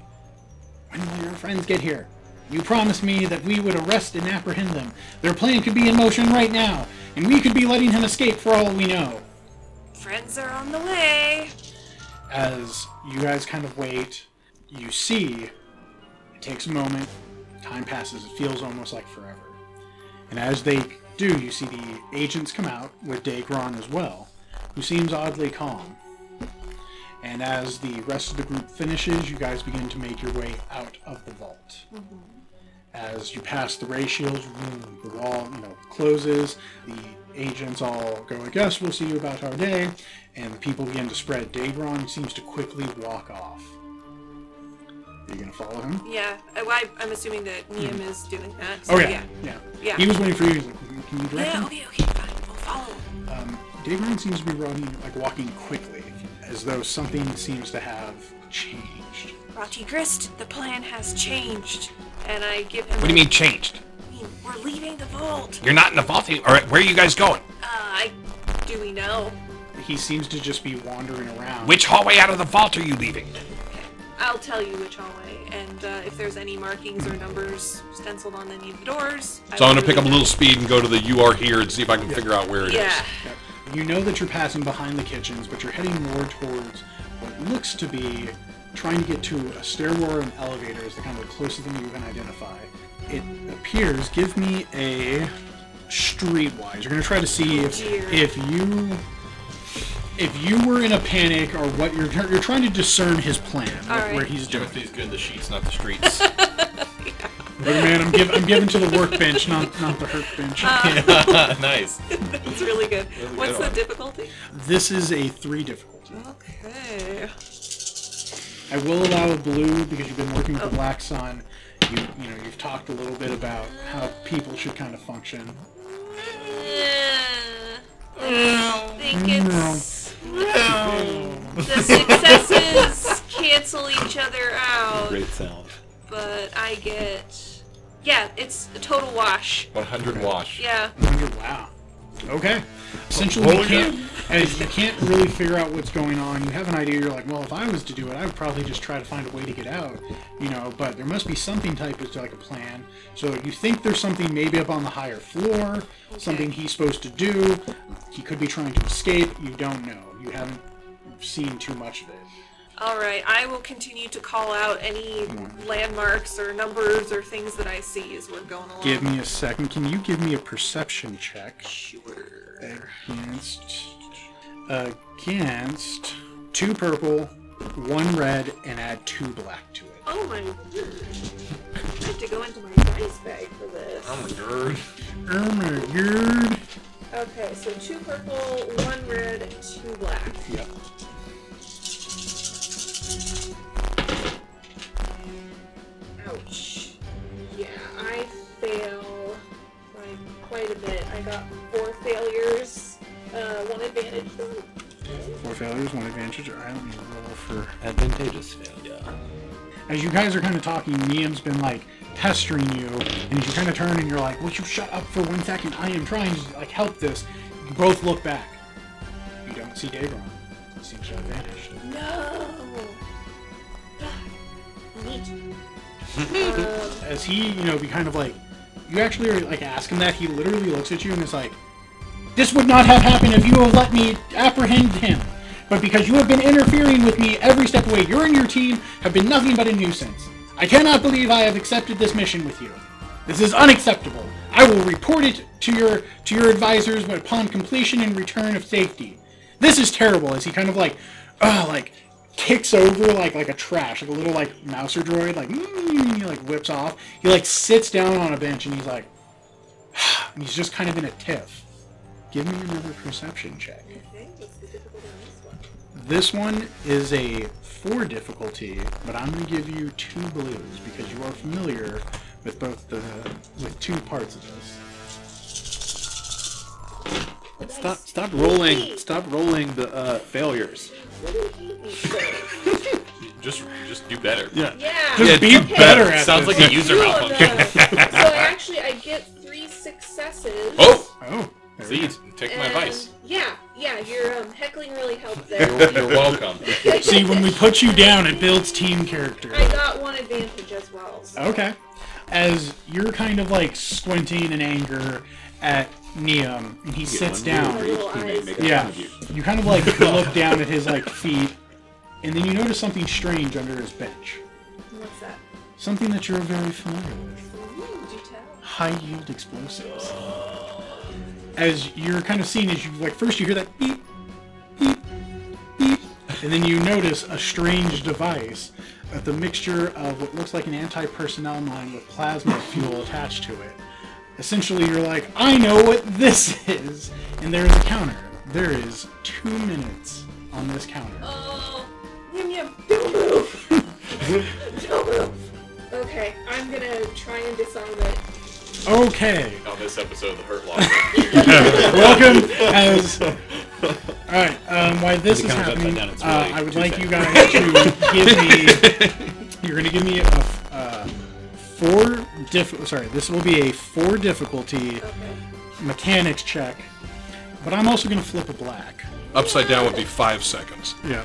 "When will your friends get here? You promised me that we would arrest and apprehend them. Their plan could be in motion right now, and we could be letting him escape for all we know." Friends are on the way. As you guys kind of wait, you see, it takes a moment, time passes, it feels almost like forever. And as they do, you see the agents come out with Daegron as well, who seems oddly calm. And as the rest of the group finishes, you guys begin to make your way out of the vault. As you pass the ray shields, the wall, closes, the agents all go, "I guess we'll see you about our day," and the people begin to spread. Daegron seems to quickly walk off. Are you going to follow him? Yeah, I'm assuming that Neum is doing that. Oh, So yeah. Yeah. He was waiting for you. He's like, "Can you direct Yeah, him?" okay, fine. We'll follow. Daegron seems to be walking quickly, as though something seems to have changed. Rati Grist, the plan has changed. And I give him... What do you mean changed? We're leaving the vault. You're not in the vault. All right, where are you guys going? Do we know? He seems to just be wandering around. Which hallway out of the vault are you leaving? I'll tell you which hallway, and if there's any markings or numbers stenciled on any of the doors. So I'm going to pick up a little speed and go to the "You Are Here" and see if I can figure out where it is. Yeah. Yep. You know that you're passing behind the kitchens, but you're heading more towards what looks to be trying to get to a stairwell or an elevator is the kind of the closest thing you can identify. It appears, give me a streetwise. You're going to try to see if you were in a panic or what you're trying to discern his plan, where he's doing. Jimothy's good in the sheets, not the streets. But man, I'm giving to the workbench, not the hurt bench. Nice. That's really good. What's the difficulty? This is a 3 difficulty. Okay. I will allow a blue because you've been working with the Black Sun. You've talked a little bit about how people should kind of function. I think it's... The successes cancel each other out, Great sound. but I get... Yeah, it's a total wash. 100 wash. Yeah. Wow. Okay. Essentially, you can't really figure out what's going on. You have an idea. You're like, well, if I was to do it, I would probably just try to find a way to get out. But there must be something type of like a plan. So you think there's something maybe up on the higher floor, something he's supposed to do. He could be trying to escape. You don't know. You haven't seen too much of it. All right, I will continue to call out any landmarks or numbers or things that I see as we're going along. Give me a second. Can you give me a perception check? Sure. Against 2 purple, 1 red, and add 2 black to it. Oh my word. I have to go into my dice bag for this. I'm a nerd. Oh my god. Okay, so 2 purple, 1 red, 2 black. Yep. Ouch. Yeah, I fail by quite a bit. I got 4 failures, 1 advantage. 4 failures, 1 advantage. Alright, let me roll for... Advantageous failure. As you guys are kind of talking, Niam's been, like, pestering you, and as you kind of turn and you're like, would you shut up for 1 second? I am trying to, like, help this. You both look back. You don't see Dagon. He seems to have vanished. No! Neat. As he, be kind of like, you actually are, like, ask him that, he literally looks at you and is like, this would not have happened if you have let me apprehend him. But because you have been interfering with me every step away, you and your team have been nothing but a nuisance. I cannot believe I have accepted this mission with you. This is unacceptable. I will report it to your advisors upon completion and return of safety. This is terrible. As he kind of like kicks over like a trash, like a little like mouser droid, he like whips off. He like sits down on a bench and he's like, and he's just kind of in a tiff. Give me another perception check. Okay, what's the difficulty on this one? This one is a 4 difficulty, but I'm going to give you 2 blues because you are familiar with with 2 parts of this. Stop rolling the failures. Just do better. Yeah. Yeah. Just be better at Sounds this. like a user Two of malfunction. them. So actually, I get 3 successes. Oh! Oh, there we See, go. take my advice. Yeah, your heckling really helped there. You're welcome. See, when we put you down, it builds team character. I got 1 advantage as well. So. Okay. As you're kind of like squinting in anger at Niam, and he sits down. Yeah. You kind of like look down at his like feet, and then you notice something strange under his bench. What's that? Something that you're very familiar with. Ooh, do tell. High-yield explosives. As you're kind of seeing, as you like, first you hear that beep, beep, beep, and then you notice a strange device with a mixture of what looks like an anti-personnel mine with plasma fuel attached to it. Essentially, you're like, I know what this is, and there's a counter. There is 2 minutes on this counter. Oh, Yum, don't move. Don't move. Okay, I'm gonna try and disarm it. Okay. On this episode of the Hurt Locker. Welcome as... Alright, while this is count happening, upside down, it's really I would 2 like you seconds. guys to give me... You're going to give me a 4... this will be a 4 difficulty Okay. mechanics check, but I'm also going to flip a black. Upside down would be 5 seconds. Yeah.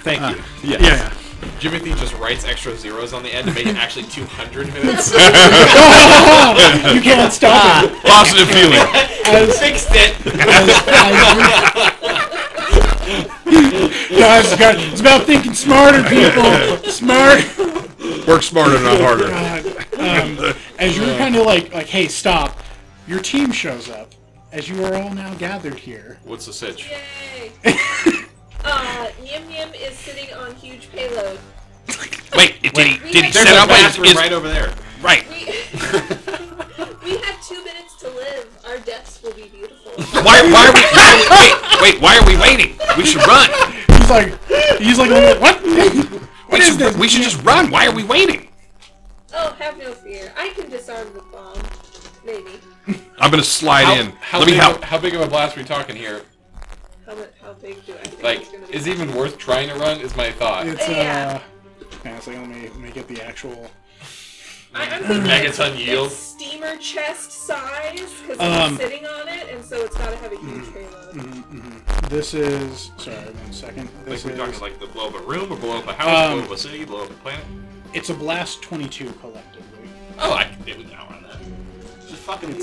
Thank you. Yeah, yeah. Jimothy just writes extra zeros on the end to make it actually 200 minutes. You can't stop it. Positive feeling. Fixed it. Guys, it's about thinking smarter, people. Smart. Work smarter, not harder. As you're kind of like, hey, stop. Your team shows up as you are all now gathered here. What's the sitch? Yay. Yim Yim is sitting on huge payload. Wait, did he There's set a up? bathroom right over there. Right. We have 2 minutes to live. Our deaths will be beautiful. Why are we? Wait, why are we waiting? We should run. He's like, what? We should just run. Why are we waiting? Oh, have no fear. I can disarm the bomb. Maybe. I'm gonna slide in. Let me help. How big of a blast are we talking here? How big do I think Like, it's going to be? is it even worth trying to run? Is my thought. It's Yeah. so let me get the actual. I'm thinking Megaton yield. it's steamer chest size because I'm sitting on it, and so it's got to have a huge payload. This is 1 second. This Like, we're talking is like the blow up a room, or blow up a house, blow up a city, blow up a planet? it's a blast 22 collectively. Oh, I can we can outrun that. Just fucking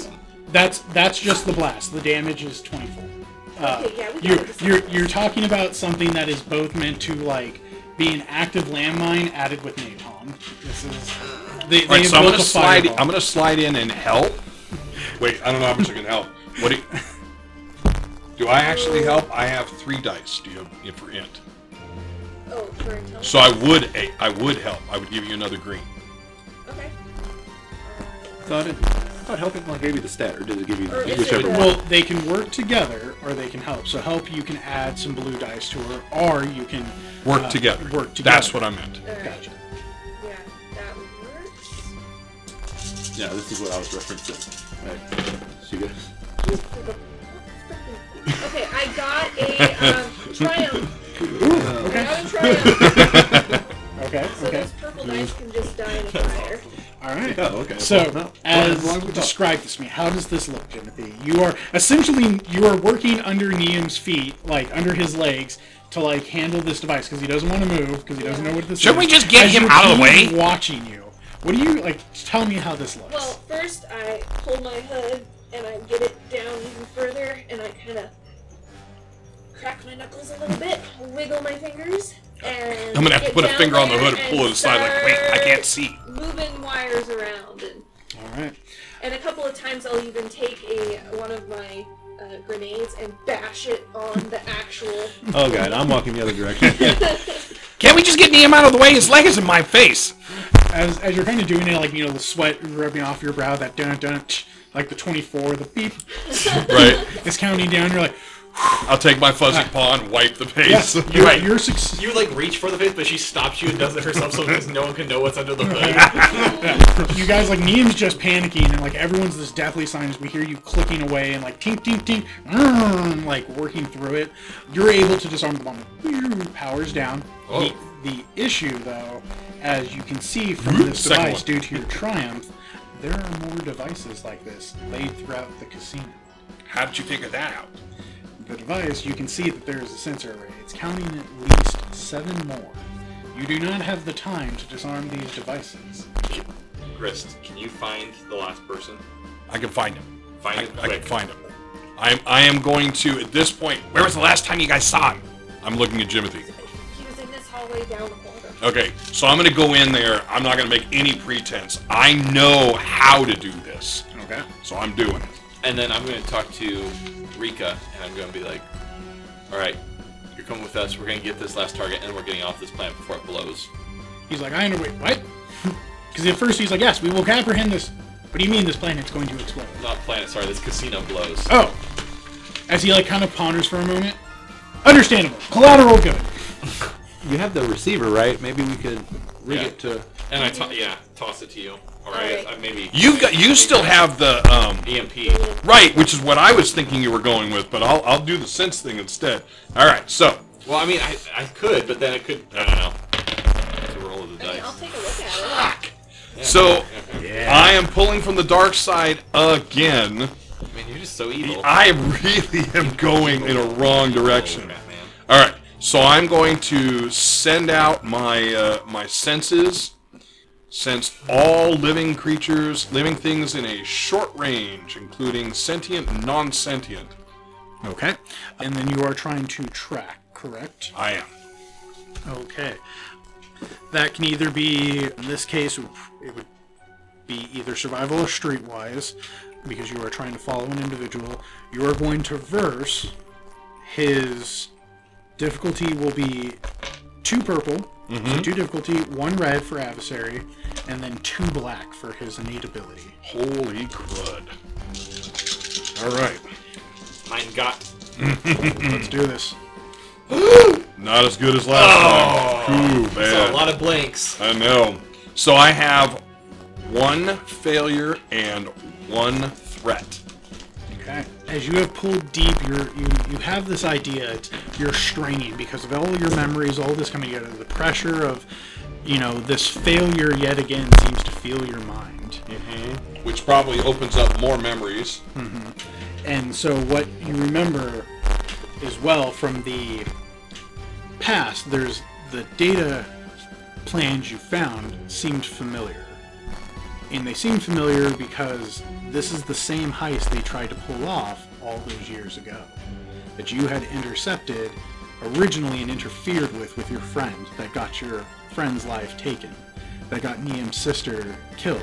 That's just the blast. The damage is 24. Okay, yeah, we got this. You're talking about something that is both meant to like be an active landmine added with napalm. This is. They All right, so I'm built gonna a slide. fireball. I'm gonna slide in and help. Wait, I don't know how much I can help. What do I actually help? I have 3 dice. Do you have for int? Oh, for intelligence. So I would help. I would give you another green. Okay. I thought helping one gave you the stat, or did it give you Or is whichever it, one? Well, they can work together, or they can help. So help, you can add some blue dice to her, or you can Work together. Work together. That's what I meant. Alright. Gotcha. Yeah, that works. Yeah, this is what I was referencing. Right. So you guys. Okay, I got a triumph. Okay. I got a triumph. Okay. So Okay. those purple dice can just die in a fire. All right. Oh, okay. So, Well, as long as we talk. describe this to me, how does this look, Jimothy? You are working under Niam's feet, like under his legs, to like handle this device because he doesn't want to move because he doesn't know what this is. Shouldn't we just get As him your out of the team's way? Watching you. What do you like? Tell me how this looks. Well, first I pull my hood and I get it down even further and I kind of crack my knuckles a little bit, wiggle my fingers, and I'm gonna have to get put a down finger on the there hood and pull it aside. Like, wait, I can't see. Moving wires around All right. and a couple of times I'll even take one of my grenades and bash it on the actual. Oh god, I'm walking the other direction. Can't we just get Liam out of the way? His leg is in my face. As you're kind of doing it, like the sweat rubbing off your brow, that dun dun, like the 24, the beep, Right. is counting down. You're like, I'll take my fuzzy paw and wipe the face. yes, you're success. You like reach for the face, but she stops you and does it herself, so because no one can know what's under the hood. You guys, like, Niam's just panicking, and, like, everyone's this deathly silence. We hear you clicking away and, like, tink, tink, tink, like, working through it. You're able to disarm the bomb. Powers down. Oh. The issue, though, as you can see from this Second device, one. due to your triumph, there are more devices like this laid throughout the casino. How did you figure that out? The device, you can see that there is a sensor array. It's counting at least 7 more. You do not have the time to disarm these devices. Grist, can you find the last person? I can find him. Find him I can quick. find him. I am going to, at this point, Where was the last time you guys saw him? I'm looking at Jimothy. He was in this hallway down the corridor. Okay, so I'm going to go in there. I'm not going to make any pretense. I know how to do this. Okay. So I'm doing it. And then I'm going to talk to Rika, and I'm going to be like, alright, you're coming with us, we're going to get this last target, and we're getting off this planet before it blows. He's like, I know, wait, what? Because at first he's like, yes, we will apprehend this. What do you mean this planet's going to explode? Not planet, sorry, this casino blows. Oh. As he, like, kind of ponders for a moment. Understandable. Collateral good. You have the receiver, right? Maybe we could rig Yeah. it to. And I toss it to you. Alright, Alright. maybe You still have the, EMP. right, which is what I was thinking you were going with, but I'll do the sense thing instead. All right, so Well, I mean, I could, but then it could, I don't know. It's a roll of the I mean, I'll dice. take a look at it. Yeah. So Okay. I am pulling from the dark side again. I mean, you're just so evil. I really am going in a wrong direction. Batman. All right, so I'm going to send out my my senses, sense all living creatures, living things in a short range, including sentient and non-sentient. Okay. And then you are trying to track, correct? I am. Okay. That can either be, in this case, it would be either survival or streetwise, because you are trying to follow an individual. You are going to verse. His difficulty will be 2 purple, so 2 difficulty, 1 red for adversary, and then 2 black for his innate ability. Holy crud. All right. Mein Gott. Let's do this. Not as good as last time. Ooh, So bad. a lot of blanks. I know. So I have 1 failure and 1 threat. Okay. As you have pulled deep, you have this idea. You're straining because of all your memories, all this coming together. The pressure of, this failure yet again seems to fill your mind. Which probably opens up more memories. And so what you remember as well from the past, there's the data plans you found seemed familiar. And they seemed familiar because this is the same heist they tried to pull off all those years ago. That you had intercepted originally and interfered with your friend, that got your friend's life taken, that got Niam's sister killed.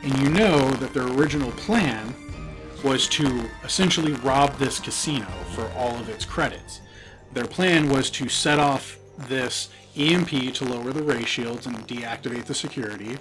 And you know that their original plan was to essentially rob this casino for all of its credits. Their plan was to set off this EMP to lower the ray shields and deactivate the security.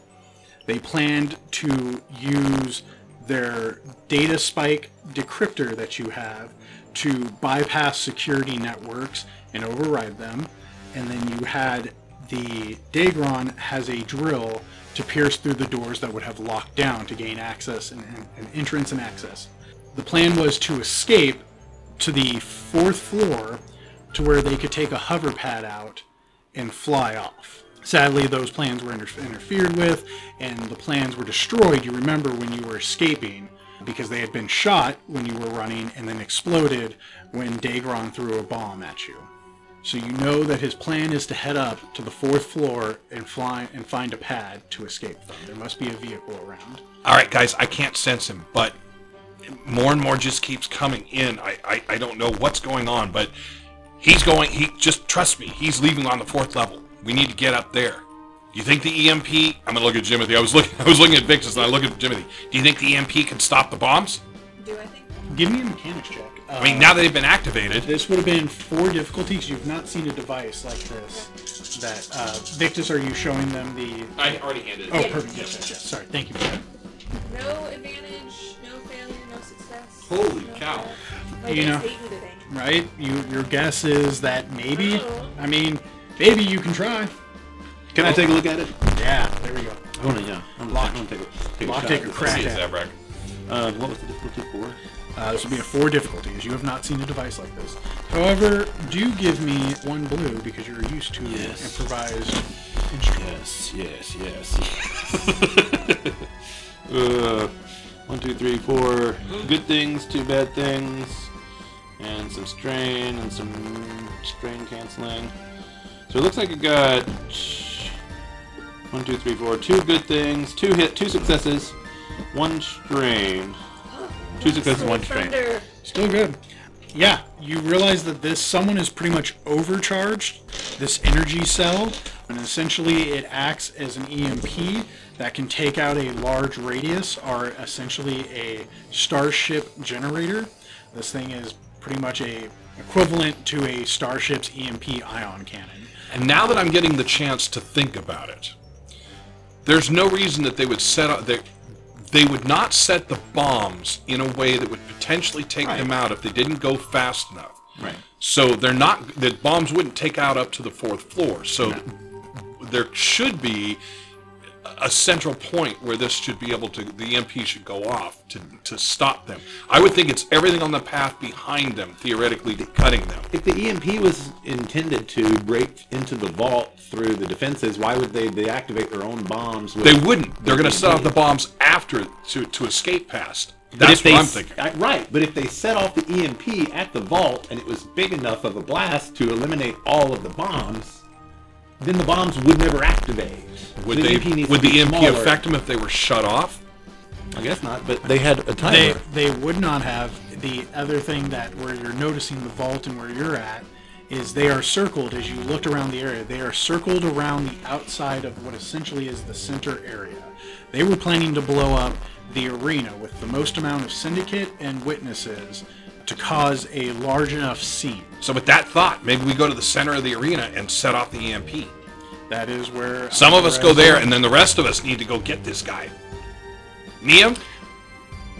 They planned to use their data spike decryptor that you have to bypass security networks and override them. And then you had the Daegron has a drill to pierce through the doors that would have locked down to gain access and entrance and access. The plan was to escape to the 4th floor to where they could take a hover pad out and fly off. Sadly, those plans were interfered with, and the plans were destroyed, you remember, when you were escaping, because they had been shot when you were running and then exploded when Daegron threw a bomb at you. So you know that his plan is to head up to the 4th floor and fly and find a pad to escape from. There must be a vehicle around. All right, guys, I can't sense him, but more and more just keeps coming in. I don't know what's going on, but just trust me, he's leaving on the 4th level. We need to get up there. Do you think the EMP, I'm gonna look at Jimothy. I was looking at Victus and I look at Jimothy. Do you think the EMP can stop the bombs? Do I think? Give me a mechanics check. I mean, now that they've been activated. This would have been 4 difficulties. You've not seen a device like this. That Victus, are you showing them the? I already handed it. Oh, perfect. Yes. Sorry, thank you for that. No advantage, no failure, no success. Holy no cow. fail. My You guys know. hate me today. Right? Your guess is that maybe. Oh. I mean, maybe you can try. Can I take a look at it? Yeah, there we go. I want to, yeah. I want to take a shot. Take a crack See it, at it. Zabrak. What was the difficulty for? This would be a 4 difficulty, as you have not seen a device like this. However, do give me 1 blue because you're used to improvised instruments. Yes. 1, 2, 3, 4 good things, 2 bad things, and some strain and some strain canceling. So it looks like I got 1, 2, 3, 4, 2 good things, 2 successes, 1 strain. 2 successes, 1 strain. Thunder. Still good. Yeah, you realize that someone is pretty much overcharged this energy cell, and essentially it acts as an EMP that can take out a large radius, or essentially a starship generator. This thing is pretty much equivalent to a starship's EMP ion cannon. And now that I'm getting the chance to think about it, there's no reason that they would set up. They would not set the bombs in a way that would potentially take them out if they didn't go fast enough. Right. So the bombs wouldn't take out up to the 4th floor. So there should be a central point where this should be able to, the EMP should go off to stop them. I would think it's everything on the path behind them, theoretically cutting them. If the EMP was intended to break into the vault through the defenses, why would they deactivate their own bombs? They wouldn't. They're going to set off the bombs after to escape past. That's what I'm thinking. Right, but if they set off the EMP at the vault and it was big enough of a blast to eliminate all of the bombs, then the bombs would never activate. Would the EMP affect them if they were shut off? I guess not, but they had a timer. They would not have. The other thing that where you're noticing the vault and where you're at is they are circled as you looked around the area. They are circled around the outside of what essentially is the center area. They were planning to blow up the arena with the most amount of syndicate and witnesses to cause a large enough scene. So with that thought, maybe we go to the center of the arena and set off the EMP. That is where some of us go there, and then the rest of us need to go get this guy. Niam?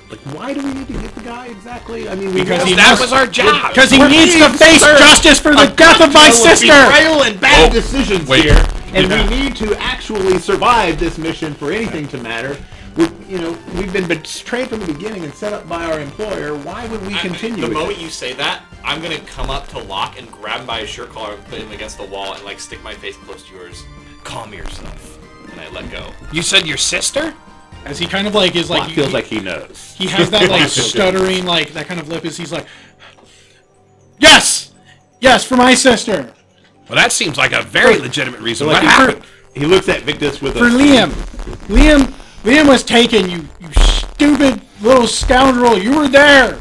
Like, why do we need to get the guy exactly? I mean, because that was our job. Because he needs to face justice for the death of my sister. Betrayal and bad decisions here, and Yeah. we need to actually survive this mission for anything to matter. We've been betrayed from the beginning and set up by our employer. Why would we continue? The moment you say that, I'm gonna come up to Locke and grab him by his shirt collar and put him against the wall and like stick my face close to yours. Calm yourself. And I let go. You said your sister? As he kind of like is like Locke feels like he knows. he has that like stuttering like that kind of lip as he's like, yes, for my sister, Well, that seems like a very legitimate reason. So, like, What happened? He looks at Victus with for Liam. Liam was taken. You stupid little scoundrel. You were there.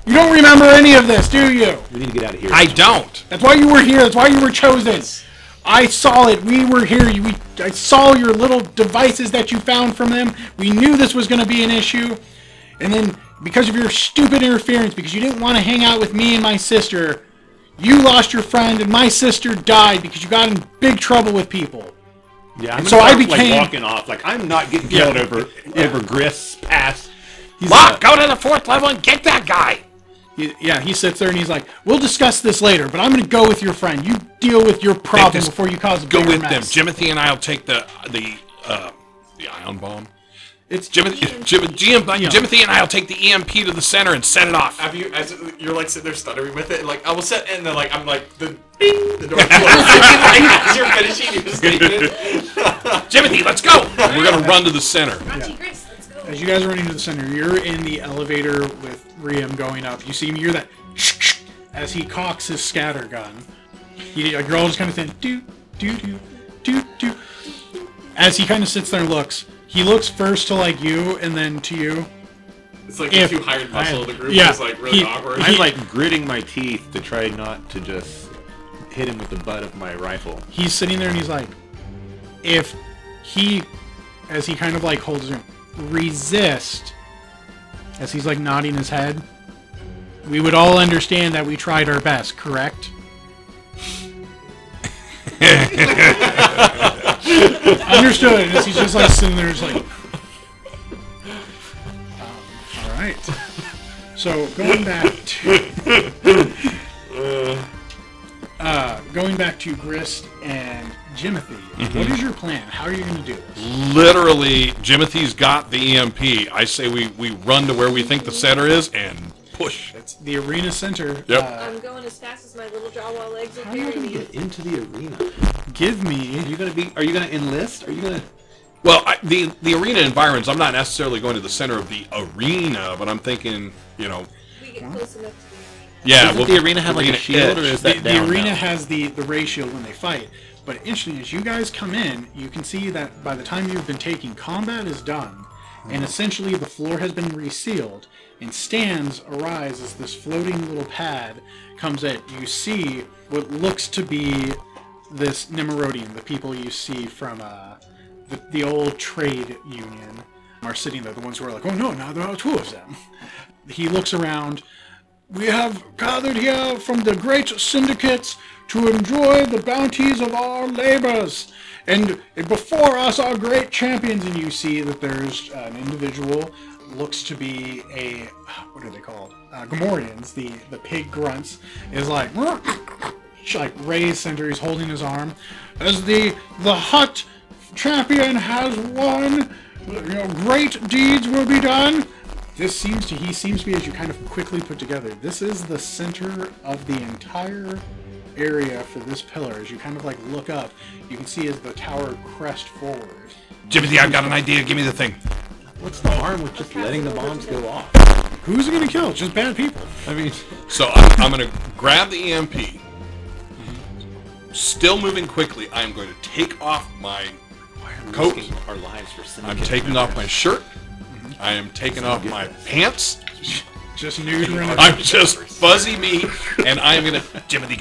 You don't remember any of this, do you? We need to get out of here. I don't. That's why you were here. That's why you were chosen. I saw it. We were here. I saw your little devices that you found from them. We knew this was going to be an issue. And then, because of your stupid interference, because you didn't want to hang out with me and my sister, you lost your friend, and my sister died because you got in big trouble with people. Yeah, and so I became walking off. Like, I'm not getting killed over Grist's past. Locke, go to the 4th level and get that guy. He sits there and he's like, "We'll discuss this later, but I'm going to go with your friend. You deal with your problem Victus, before you cause a go bigger with mess." them. Jimothy and I'll take the ion bomb. It's Jimothy and I'll take the EMP to the center and set it off. You're like sitting there stuttering with it, and like I will set, and then like I'm like the door closes. You're finishing your statement. Jimothy, let's go. We're gonna run to the center. Grist, let's go. As you guys are running to the center, you're in the elevator with Riem going up. You see him hear that as he cocks his scatter gun. You're all just kind of saying, do, do, do, do, do. As he kind of sits there and looks, he looks first to like you and then to you. It's like the two hired muscle of the group is like really awkward. I'm like gritting my teeth to try not to just hit him with the butt of my rifle. He's sitting there and he's like, if he, as he kind of like holds him, resist, as he's like nodding his head, we would all understand that we tried our best, correct? Understood. As he's just like sitting there, just like, all right. So going back to Grist and Jimothy, what is your plan? How are you going to do this? Literally, Jimothy's got the EMP. I say we run to where we think the center is and push. It's the arena center. Yep. I'm going as fast as my little Jawa legs will How are you carry going to me. get into the arena? Give me. Are you going to enlist? Are you going to... Well, the arena environs, I'm not necessarily going to the center of the arena, but I'm thinking, We get close enough to the arena. yeah. Doesn't the arena have like a shield, or is that The down arena now? has the ray shield when they fight. But interesting, as you guys come in, you can see that by the time you've been taking, combat is done. And essentially the floor has been resealed. And stands arise as this floating little pad comes in. You see what looks to be this Nemerodian, the people you see from the old trade union are sitting there, the ones who are like, oh no, now there are two of them. He looks around. We have gathered here from the great syndicates to enjoy the bounties of our labors. And before us are great champions. And you see that there's an individual, looks to be a, what are they called? Gamorreans, the pig grunts, is like raised center, he's holding his arm. As the hot champion has won, great deeds will be done. He seems to be, as you kind of quickly put together, this is the center of the entire area for this pillar. As you kind of like look up, you can see as the tower crest forward. Jimothy, I've got an idea. Give me the thing. What's the harm with just letting the bombs go off? Who's it going to kill? Just bad people. I mean... So I'm going to grab the EMP. Still moving quickly, I'm going to take off my coat. Our lives for I'm taking off my shirt. I am taking off my pants. Just nude running. I'm just fuzzy me, and I'm gonna Jimothy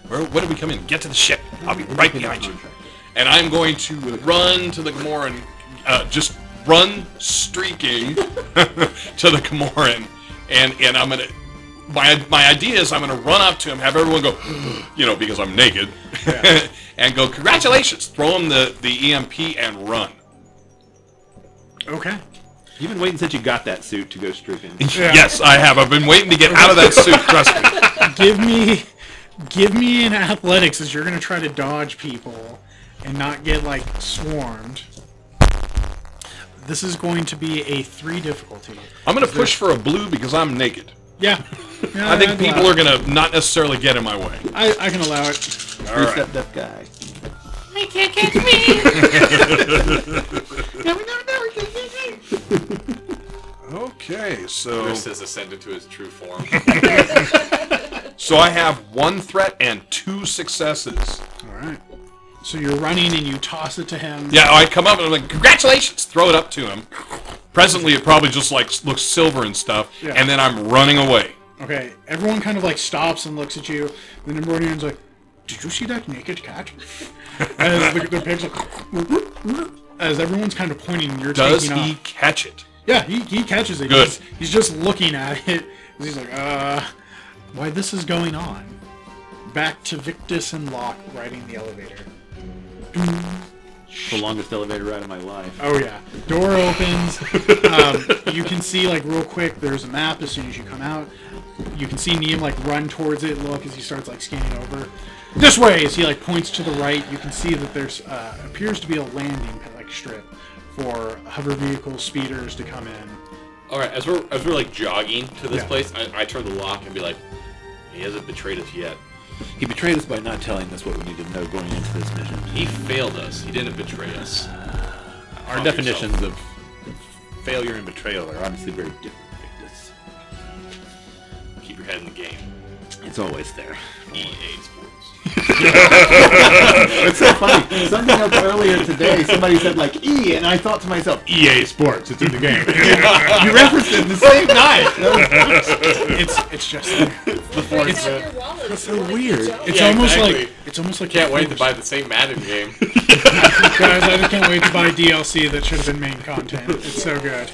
what did we come in? Get to the ship. I'll be right behind you. And I'm going to run to the Gamorrean, just run streaking to the Gamorrean, and I'm gonna. My idea is I'm gonna run up to him, have everyone go, because I'm naked, and go, congratulations, throw him the EMP and run. Okay. You've been waiting since you got that suit to go streaking. Yes, I have. I've been waiting to get out of that suit. Trust me. Give me an athletics as you're gonna try to dodge people and not get like swarmed. This is going to be a 3 difficulty. I'm gonna push for a blue because I'm naked. Yeah. I think people are gonna not necessarily get in my way. I can allow it. All right. Stepped up guy. You can't catch me. Okay, so Grist has ascended to his true form. so I have 1 threat and 2 successes. All right. So you're running and you toss it to him. Yeah, I come up and I'm like, congratulations! Throw it up to him. Presently, it probably just like looks silver and stuff, Yeah. and then I'm running away. Okay, everyone kind of like stops and looks at you. The Iridonian's like, "Did you see that naked cat?" And the pig's like, as everyone's kind of pointing, you're Does taking he off. catch it? Yeah, he catches it. Good. He's just looking at it. He's like, why this is going on? Back to Victus and Locke riding the elevator. The longest elevator ride of my life. Oh yeah. Door opens. You can see like real quick. There's a map as soon as you come out. You can see Neem like run towards it. Look as he starts like scanning over. This way, as he like points to the right. You can see that there's appears to be a landing like strip for hover vehicles, speeders to come in. All right, as we're like jogging to this Yeah. place, I turn the lock and be like, he hasn't betrayed us yet. He betrayed us by not telling us what we need to know going into this mission. He failed us. He didn't betray us. Our Calm definitions yourself. of failure and betrayal are obviously very different. Victus. Keep your head in the game. It's always there. EA Sports. It's so funny. Something else earlier today, somebody said like E, and I thought to myself, EA Sports, it's in the game. You referenced it the same night. It's just like, It's your wallet. It's so weird. it's Yeah, almost exactly. like it's almost like Can't you're wait to forced. buy the same Madden game. Guys, I just can't wait to buy DLC that should have been main content. It's so good.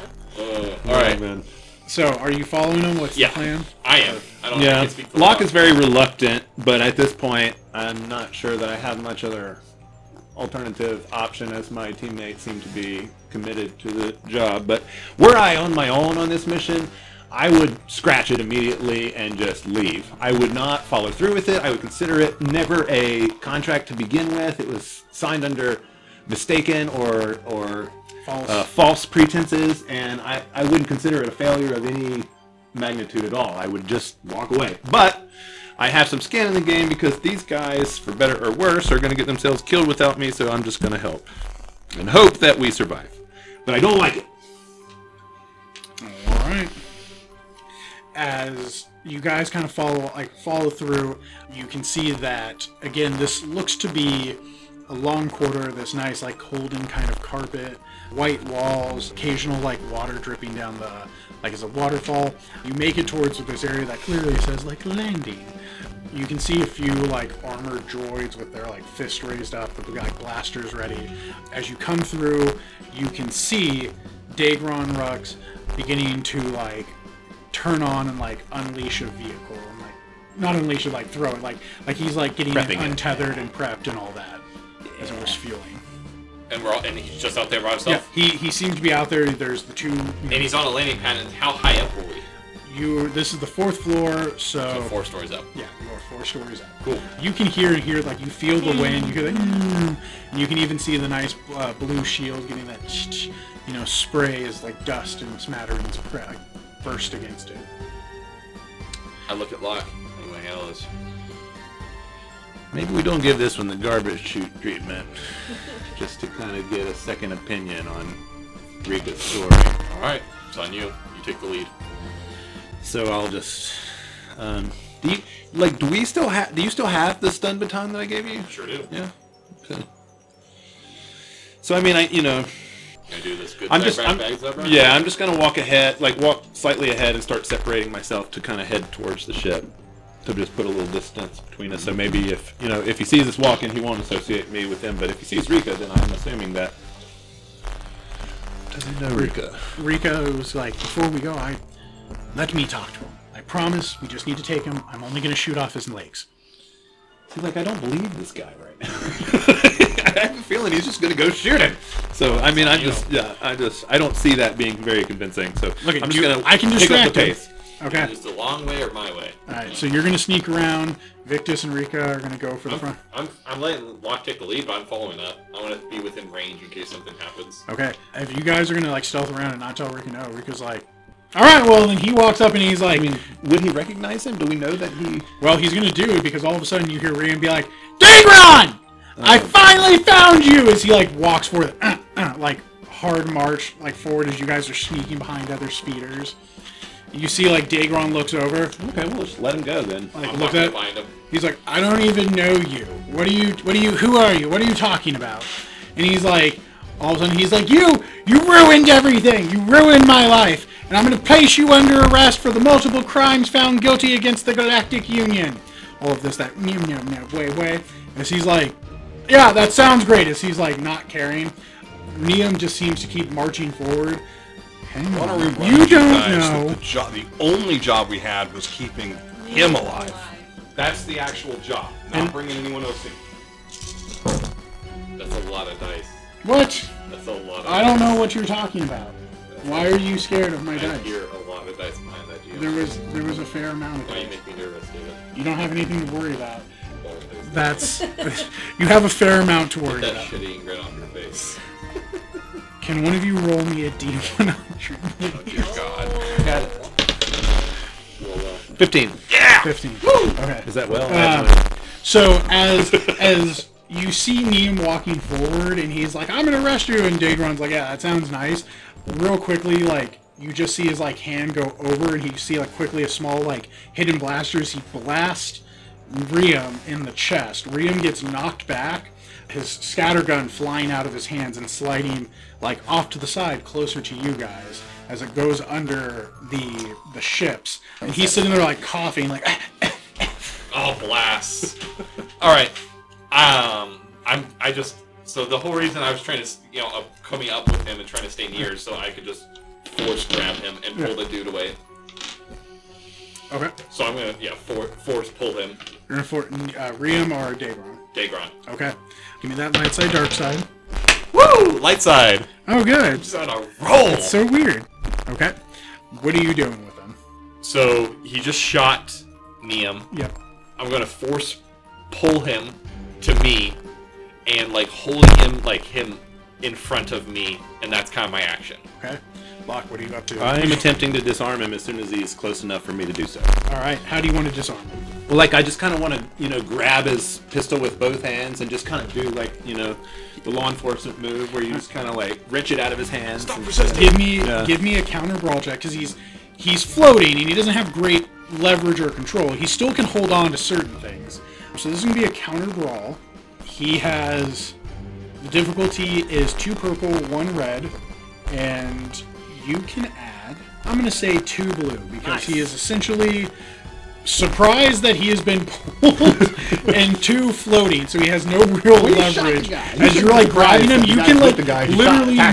All right. man. So, are you following him? What's Yeah. the plan? I am. I don't Yeah, think I speak for Locke is very reluctant, but at this point, I'm not sure that I have much other alternative option, as my teammates seem to be committed to the job. But were I on my own on this mission, I would scratch it immediately and just leave. I would not follow through with it. I would consider it never a contract to begin with. It was signed under mistaken or false pretenses, and I wouldn't consider it a failure of any magnitude at all. I would just walk away. But I have some skin in the game because these guys, for better or worse, are going to get themselves killed without me, so I'm just going to help and hope that we survive. But I don't like it. All right. As you guys kind of follow through, you can see that again. This looks to be a long corridor. This nice like golden kind of carpet, white walls, occasional like water dripping down the like as a waterfall. You make it towards this area that clearly says like landing. You can see a few like armored droids with their like fist raised up, with like blasters ready. As you come through, you can see Dagron Rux beginning to like turn on and like unleash a vehicle, and like not unleash it, like throw it, like he's like getting it Prepping it. untethered and prepped and all that as it was fueling. And he's just out there by himself. Yeah, he seems to be out there. There's the two. And he's on a landing pad. And how high up were we? This is the 4th floor, So 4 stories up. yeah, you're 4 stories up. Cool. You can hear like you feel the wind. You hear that, and you can even see the nice blue shield getting that, spray as like dust and smatterings burst against it. I look at Locke. Anyway, handle this. Maybe we don't give this one the garbage chute treatment, just to kind of get a second opinion on Rika's story. All right, it's on you. You take the lead. So I'll just. Do you still have the stun baton that I gave you? Sure do. Yeah. Okay. So I mean, Can I do this good I'm just gonna walk ahead, walk slightly ahead, and start separating myself to kind of head towards the ship, to just put a little distance between us. So maybe if he sees us walking, he won't associate me with him. But if he sees Rika, then I'm assuming that. Doesn't know Rika. Rika was like, before we go, let me talk to him. I promise. We just need to take him. I'm only going to shoot off his legs. See, I don't believe this guy right now. I have a feeling he's just going to go shoot him. So I mean, I don't see that being very convincing. So Look, I'm just going to I can pick up the distract him. pace. Okay. Is it the long way or my way? All right. So you're going to sneak around. Victus and Rika are going to go for the front. I'm letting Locke take the lead, but I'm following up. I want to be within range in case something happens. Okay. If you guys are going to stealth around and not tell Rika no, Rika's like, all right, well, then he walks up and he's like, Would he recognize him? Do we know that he... well, he's going to do it because all of a sudden you hear Rika be like, Dagron! I finally found you! As he walks forward, hard march forward as you guys are sneaking behind other speeders. You see Dagron looks over. Okay, we'll just let him go then. I'm Looks not gonna at, find him. he's like, I don't even know you. Who are you? What are you talking about? And he's like, all of a sudden he's like, you ruined everything. You ruined my life. And I'm going to place you under arrest for the multiple crimes found guilty against the Galactic Union. All of this, that, way. As he's like, yeah, that sounds great. As he's like not caring. Neum just seems to keep marching forward. Hang on. You don't know. The only job we had was keeping him alive. That's the actual job. Not bringing anyone else in. That's a lot of dice. What? That's a lot of I don't know what you're talking about. Why are you scared of my I dice? hear a lot of dice behind that, GM. There was a fair amount of Why you dice. make me nervous, David? You don't have anything to worry about. Well, please. That's you have a fair amount to worry That about. shitty grin on your face. Can one of you roll me a D100? Oh, dear God. Got it. Well, 15. 15. Okay. Is that well? So as you see Neum walking forward, and he's like, "I'm gonna arrest you," and Daedron's like, "Yeah, that sounds nice." Real quickly, like you just see his like hand go over, and you see like quickly a small like hidden blasters. He blasts Riam in the chest. Riam gets knocked back, his scattergun flying out of his hands and sliding like off to the side, closer to you guys, as it goes under the ships. And he's sitting there like coughing, like. oh, blast. All right. So the whole reason I was trying to, coming up with him and trying to stay near so I could just force grab him and pull the dude away. Okay. So I'm gonna, force pull him. You're gonna for Riam or Daedron? Daedron. Okay. Give me that light side, dark side. Woo! Light side. Oh, good. Just on a roll. It's so weird. Okay. What are you doing with him? So he just shot Neum. Yep. I'm gonna force pull him to me and like holding him like him in front of me, and that's kind of my action. Okay. Locke, what are you up to? I am attempting to disarm him as soon as he's close enough for me to do so. All right. How do you want to disarm him? Well, like, I just kind of want to, grab his pistol with both hands and just kind of do, like, the law enforcement move where you just kind of, like, wrench it out of his hands. Stop resisting! Give me a counter brawl check, because he's floating, and he doesn't have great leverage or control. He still can hold on to certain things. So this is going to be a counter brawl. He has... The difficulty is 2 purple, 1 red, and you can add... I'm going to say 2 blue, because he is essentially... surprised that he has been pulled, and 2 floating, so he has no real leverage. As you're like grabbing him, you can like literally. I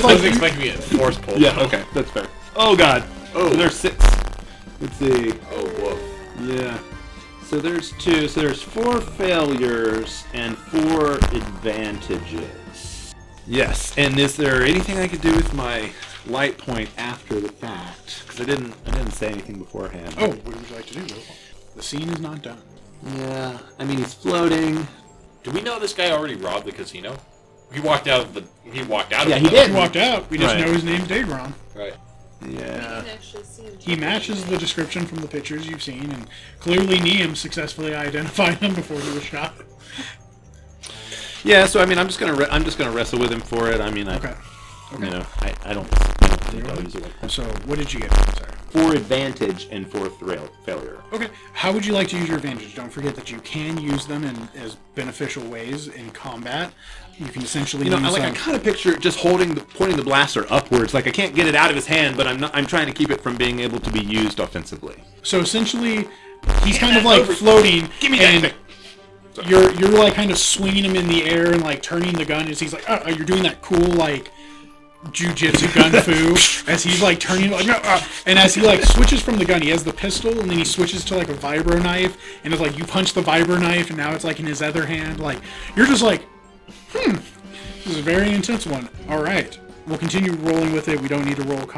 was expecting me to force pull. Yeah, okay, that's fair. Oh god. Oh, so there's 6. Let's see. Oh, whoa. Yeah. So there's 2. So there's 4 failures and 4 advantages. Yes. And is there anything I could do with my light point after the fact? Because I didn't say anything beforehand. Oh, what would you like to do, Will? The scene is not done. Yeah. I mean, he's floating. Do we know this guy already robbed the casino? He walked out of the. Yeah, he He walked out. We just Right. know his name's Daedron. Right. Yeah. He matches the description from the pictures you've seen, and clearly Neum successfully identified him before he was shot. Yeah. So I mean, I'm just gonna wrestle with him for it. I mean, Okay. I don't think I'll use it. So, what did you get? Sorry. 4 advantage and 4 failure. Okay. How would you like to use your advantage? Don't forget that you can use them as beneficial ways in combat. You can essentially use I kind of picture it just pointing the blaster upwards. Like I can't get it out of his hand, but I'm trying to keep it from being able to be used offensively. So essentially, he's kind of like floating. Give me and that thing. You're like kind of swinging him in the air and like turning the gun as he's like, you're doing that cool like jujitsu gun fu as he's like turning like and as he like switches from the gun, he has the pistol and then he switches to like a vibro knife, and it's like you punch the vibro knife and now it's like in his other hand. Like you're just like, this is a very intense one. All right, we'll continue rolling with it. We don't need to roll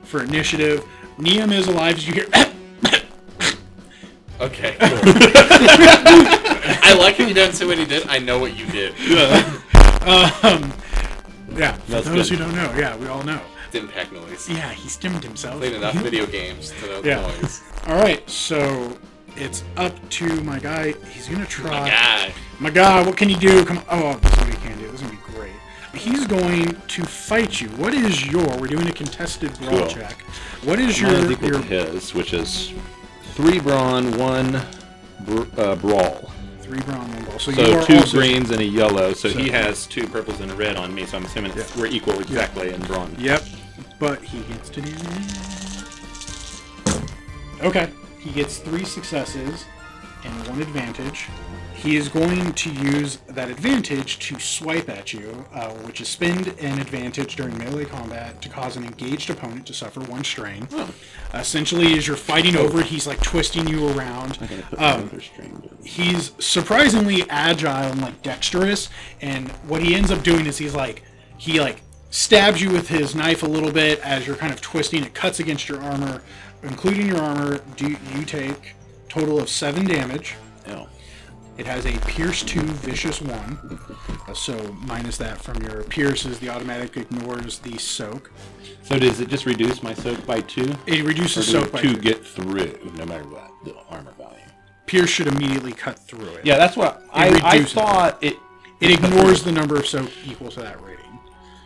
for initiative. Neum is alive. As you hear. Okay. Cool. I like how you didn't say what he did. I know what you did. Yeah, for those who don't know, we all know. Stim pack noise. Yeah, he stimmed himself. Played enough video games to know the noise. Alright, so it's up to my guy. He's gonna try. My guy. My guy, what can he do? Come on. Oh, this is what he can do. This is gonna be great. He's going to fight you. What is we're doing a contested brawl check. What is Mine's equal to his, which is 3 brawn, 1 brawl. 3 3 brown, 1 gold. So you So are 2 also, greens and a yellow. So he has 2 purples and a red on me. So I'm assuming we're equal exactly in bronze. Yep, but he gets to do that. Okay, he gets 3 successes and 1 advantage. He is going to use that advantage to swipe at you, which is spend an advantage during melee combat to cause an engaged opponent to suffer 1 strain. Essentially, as you're fighting over it, he's like twisting you around. He's surprisingly agile and like dexterous, and what he ends up doing is he stabs you with his knife a little bit as you're kind of twisting. It cuts against your armor, including your armor. You take a total of 7 damage. Oh. It has a Pierce 2, Vicious 1. So minus that from your Pierces, the automatic ignores the soak. So does it just reduce my soak by 2? It reduces Or soak by 2 2. get through, no matter what, the armor value? Pierce should immediately cut through it. Yeah, that's what I thought. It ignores the number of soak equal to that rating.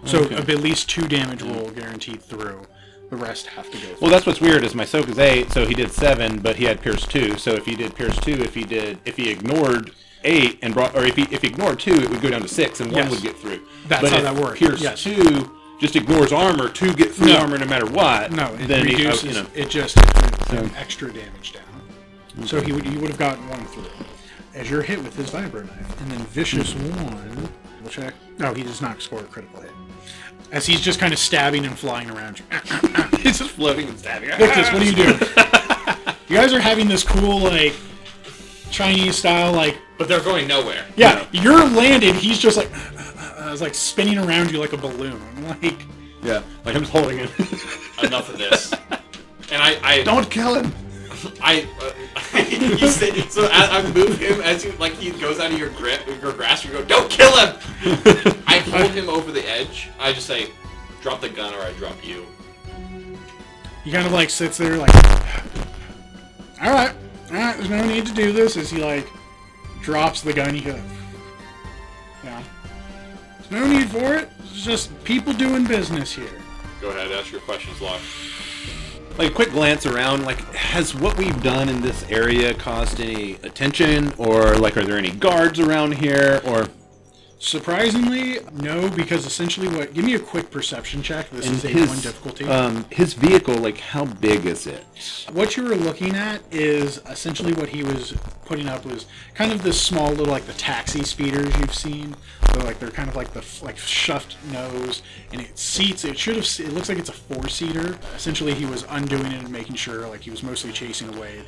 So Okay. at least 2 damage will guaranteed through. The rest have to go through. Well, that's what's weird is my soak is 8, so he did 7, but he had Pierce 2. So if he did Pierce 2, if he ignored 8 and if he ignored 2, it would go down to 6 and 1 would get through. That's how that works. Pierce 2 just ignores armor, 2 get through No. armor no matter what. No, it then reduces. It just puts extra damage down. Okay. So he would have gotten 1 through as you're hit with his vibro knife, and then Vicious 1. We'll check. No, he does not score a critical hit. As he's just kind of stabbing and flying around you. He's just floating and stabbing. Victus, what are you doing? You guys are having this cool, like, Chinese style, like... But they're going nowhere. Yeah, you're landed, he's just like... it's like spinning around you like a balloon. Like... Yeah, like I'm just holding it. Enough of this. And I Don't kill him! You say, so I move him as he goes out of your grasp. You go, don't kill him. I hold him over the edge. I just say, drop the gun or I drop you. He kind of like sits there like, all right, there's no need to do this. As he like drops the gun, you go, yeah, there's no need for it. It's just people doing business here. Go ahead, ask your questions, Locke. Like a quick glance around, like, has what we've done in this area caused any attention, or like, are there any guards around here, or? Surprisingly, no, because essentially give me a quick perception check. This is a 1 difficulty. His vehicle, like, how big is it? What you were looking at is essentially what he was putting up was kind of this small little, like the taxi speeders you've seen. So like they're kind of like the shuffed nose, and it seats. It looks like it's a 4-seater. Essentially, he was undoing it and making sure, like he was mostly chasing away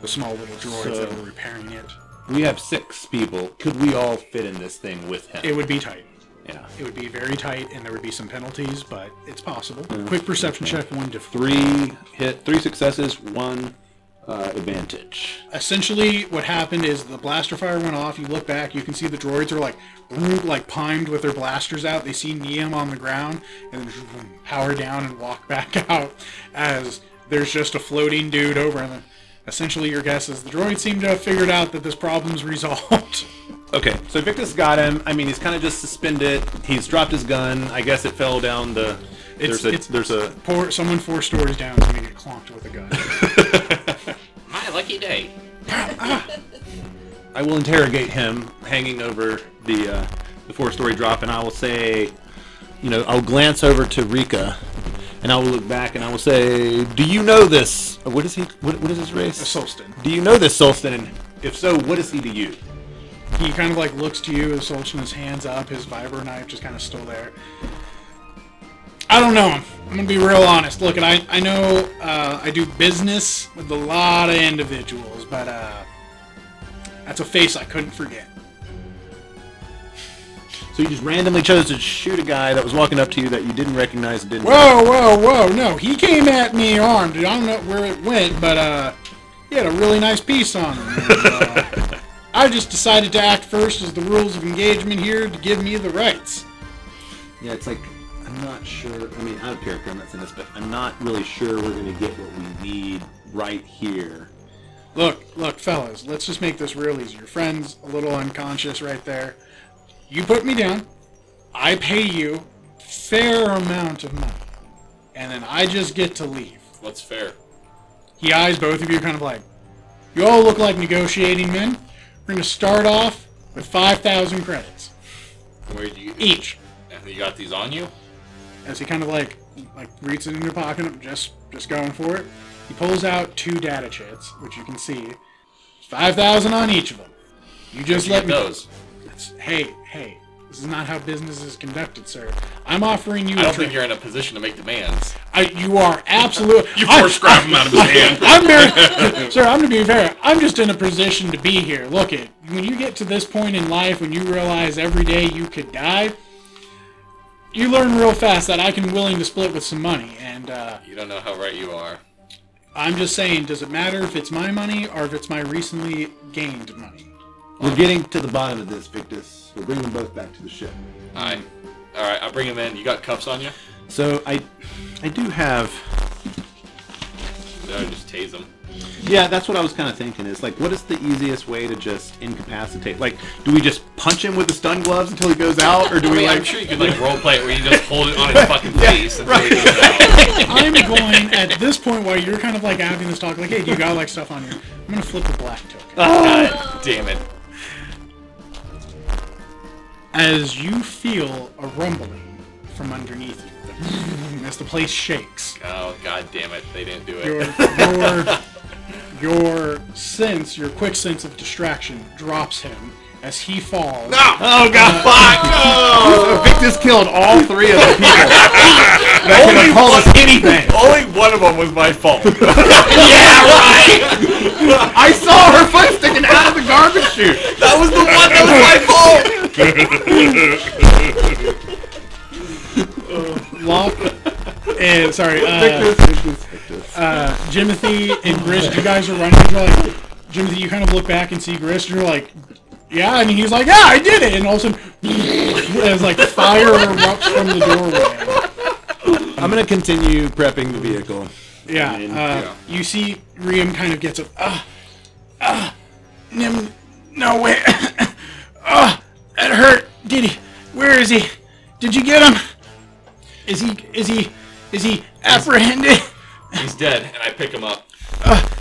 the small little droids that were repairing it. We have 6 people. Could we all fit in this thing with him? It would be tight. Yeah. It would be very tight, and there would be some penalties, but it's possible. Quick perception check, 1 difficulty. 3 successes, 1 advantage. Essentially, what happened is the blaster fire went off. You look back, you can see the droids are like primed with their blasters out. They see Neum on the ground, and then power down and walk back out as there's just a floating dude over them. Essentially, your guess is the droids seem to have figured out that this problem's resolved. Okay, so Victus got him. I mean, he's kind of just suspended. He's dropped his gun. I guess it fell down the... Someone 4 stories down is going to get clonked with a gun. My lucky day. I will interrogate him, hanging over the 4-story drop, and I will say, I'll glance over to Rika, and I will look back, and I will say, do you know this? What is he? What is his race? A Solstin. Do you know this Solstin? And if so, what is he to you? He kind of like looks to you as Solstin, his hands up, his vibro knife just kind of still there. I don't know him. I'm going to be real honest. Look, I know I do business with a lot of individuals, but that's a face I couldn't forget. So you just randomly chose to shoot a guy that was walking up to you that you didn't recognize and didn't... Whoa! No, he came at me armed. I don't know where it went, but he had a really nice piece on him. And, I just decided to act first as the rules of engagement here to give me the rights. Yeah, it's like, I'm not sure, I mean, out of character, I'm not saying this, but I'm not really sure we're going to get what we need right here. Look, fellas, let's just make this real easy. Your friend's a little unconscious right there. You put me down, I pay you fair amount of money, and then I just get to leave. What's fair? He eyes both of you kind of like, you all look like negotiating men. We're going to start off with 5,000 credits. Where do you each. And you got these on you? As he kind of like reaches it in your pocket, just going for it. He pulls out 2 data chits, which you can see. 5,000 on each of them. You just let me. Those. Hey, this is not how business is conducted, sir. I'm offering you. I don't think you're in a position to make demands. You are absolutely. You force grab him out of his hand. I'm very, sir. I'm gonna be fair. I'm just in a position to be here. Look, when you get to this point in life, when you realize every day you could die, you learn real fast that I can willing to split with some money. And you don't know how right you are. I'm just saying, does it matter if it's my money or if it's my recently gained money? We're getting to the bottom of this, Victus. We'll bring them both back to the ship. Alright, I'll bring him in. You got cuffs on you? So I do have. No, just tase him. Yeah, that's what I was kind of thinking. Is like, what is the easiest way to just incapacitate? Like, do we just punch him with the stun gloves until he goes out, or do we like? I'm sure you could like roleplay it where you just hold it on his fucking face until he goes out. I'm going at this point while you're kind of like having this talk, like, hey, do you got like stuff on you? I'm gonna flip the black token. God damn it. As you feel a rumbling from underneath you, as the place shakes. Oh, god damn it. They didn't do it. Your quick sense of distraction drops him as he falls. No! Oh, god, fuck! No! Victus killed all 3 of the people that could have called us anything. Only one of them was my fault. Yeah, right! I saw her foot sticking out of the garbage chute. That was the one that was my fault! Locke and Jimothy and Grist, you guys are running. You're like, Jimothy, you kind of look back and see Grist, and you're like, yeah, and he's like, yeah, I did it, and all of a sudden, as like fire erupts from the doorway. I'm gonna continue prepping the vehicle. Yeah, you see Riem kind of gets up. No way. That hurt. Where is he? Did you get him? Is he apprehended? He's dead, and I pick him up.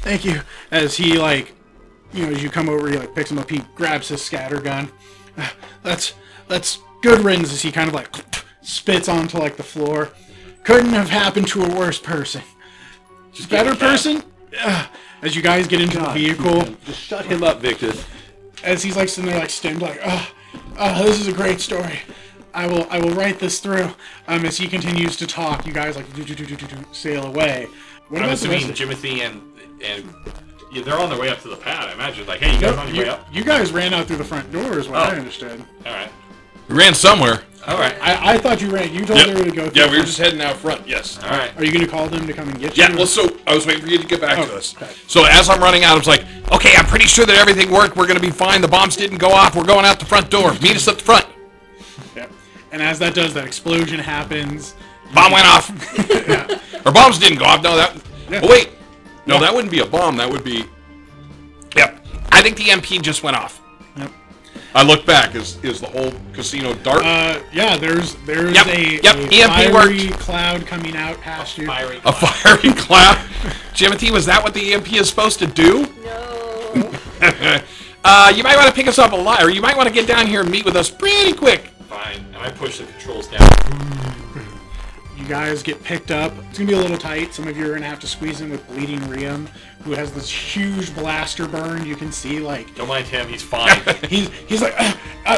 Thank you. As he as you come over, he picks him up. He grabs his scatter gun. That's good riddance. As he kind of spits onto the floor. Couldn't have happened to a worse person. Just better person. As you guys get into the vehicle, just shut him up, Victus. As he's sitting there stemmed this is a great story. I will write this through. As he continues to talk, you guys sail away. What I'm about the rest assuming of Jimothy and they're on their way up to the pad. I imagine hey, you guys on your way up? You guys ran out through the front door, is what I understood. All right. We ran somewhere. All right. I thought you ran. You told them to go through. Yeah, we were just heading out front. Yes. All right. Are you going to call them to come and get you? Yeah, well, so I was waiting for you to get back to us. Okay. So as I'm running out, I was like, okay, I'm pretty sure that everything worked. We're going to be fine. The bombs didn't go off. We're going out the front door. Meet us at the front. Yeah. And as that does, that explosion happens. Bomb went off. Yeah. Or bombs didn't go off. No, that... Yeah. Oh, wait. No, that wouldn't be a bomb. That would be... Yep. I think the MP just went off. Yep. I look back. Is the whole casino dark? Yeah, there's Yep, a EMP fiery worked. Cloud coming out past you. A fiery cloud? Jimothy, was that what the EMP is supposed to do? No. You might want to pick us up alive, or you might want to get down here and meet with us pretty quick. Fine. And I push the controls down. You guys get picked up. It's gonna be a little tight. Some of you are gonna have to squeeze in with Bleeding Riem, who has this huge blaster burn. You can see Don't mind him. He's fine. he's like,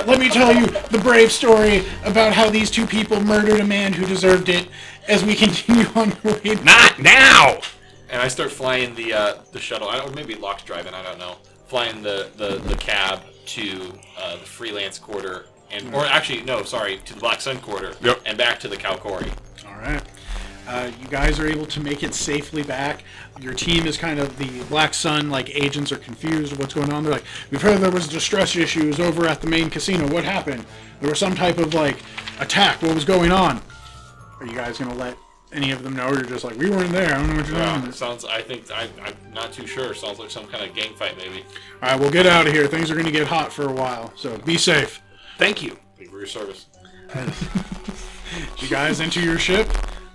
let me tell you the brave story about how these 2 people murdered a man who deserved it. As we continue on the way. Not now. And I start flying the shuttle. Or maybe Locke's driving. I don't know. Flying the cab to the freelance quarter. Or actually, no, sorry, to the Black Sun quarter. Yep. And back to the Cow Quarry. All right. You guys are able to make it safely back. Your team is kind of the Black Sun, agents are confused what's going on. They're like, we've heard there was distress issues over at the main casino. What happened? There was some type of, attack. What was going on? Are you guys going to let any of them know? Or you're just we weren't there. I don't know what you're doing. I'm not too sure. Sounds like some kind of gang fight, maybe. All right, we'll get out of here. Things are going to get hot for a while, so be safe. Thank you. Thank you for your service. You guys enter your ship.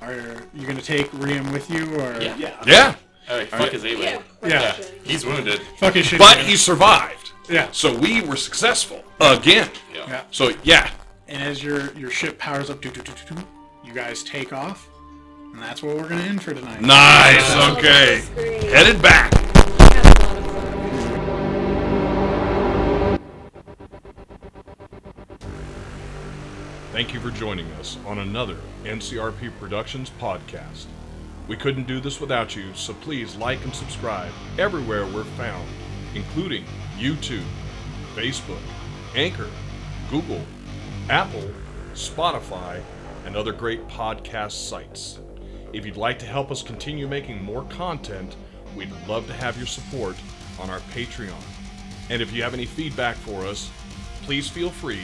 Are you going to take Riem with you? Or Yeah. Yeah. Fuck his A-Wing. Yeah. Yeah. question. He's wounded. Fucking shit. But he survived. Yeah. So we were successful again. Yeah. So yeah, And as your ship powers up, you guys take off, and that's what we're gonna end for tonight. nice. Oh, Okay, that was great. headed back. I had a lot of fun. Thank you for joining us on another NCRP Productions podcast. We couldn't do this without you, so please like and subscribe everywhere we're found, including YouTube, Facebook, Anchor, Google, Apple, Spotify, and other great podcast sites. If you'd like to help us continue making more content, we'd love to have your support on our Patreon. And if you have any feedback for us, please feel free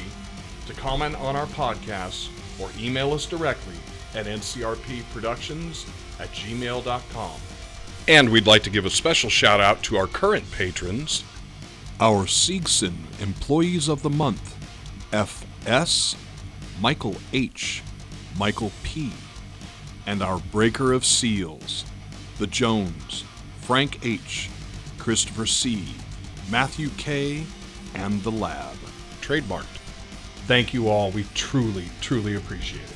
to comment on our podcasts or email us directly at ncrpproductions@gmail.com. And we'd like to give a special shout out to our current patrons, our Siegson Employees of the Month, FS, Michael H, Michael P, and our Breaker of Seals, the Jones, Frank H, Christopher C, Matthew K, and the Lab. Trademarked. Thank you all. We truly, truly appreciate it.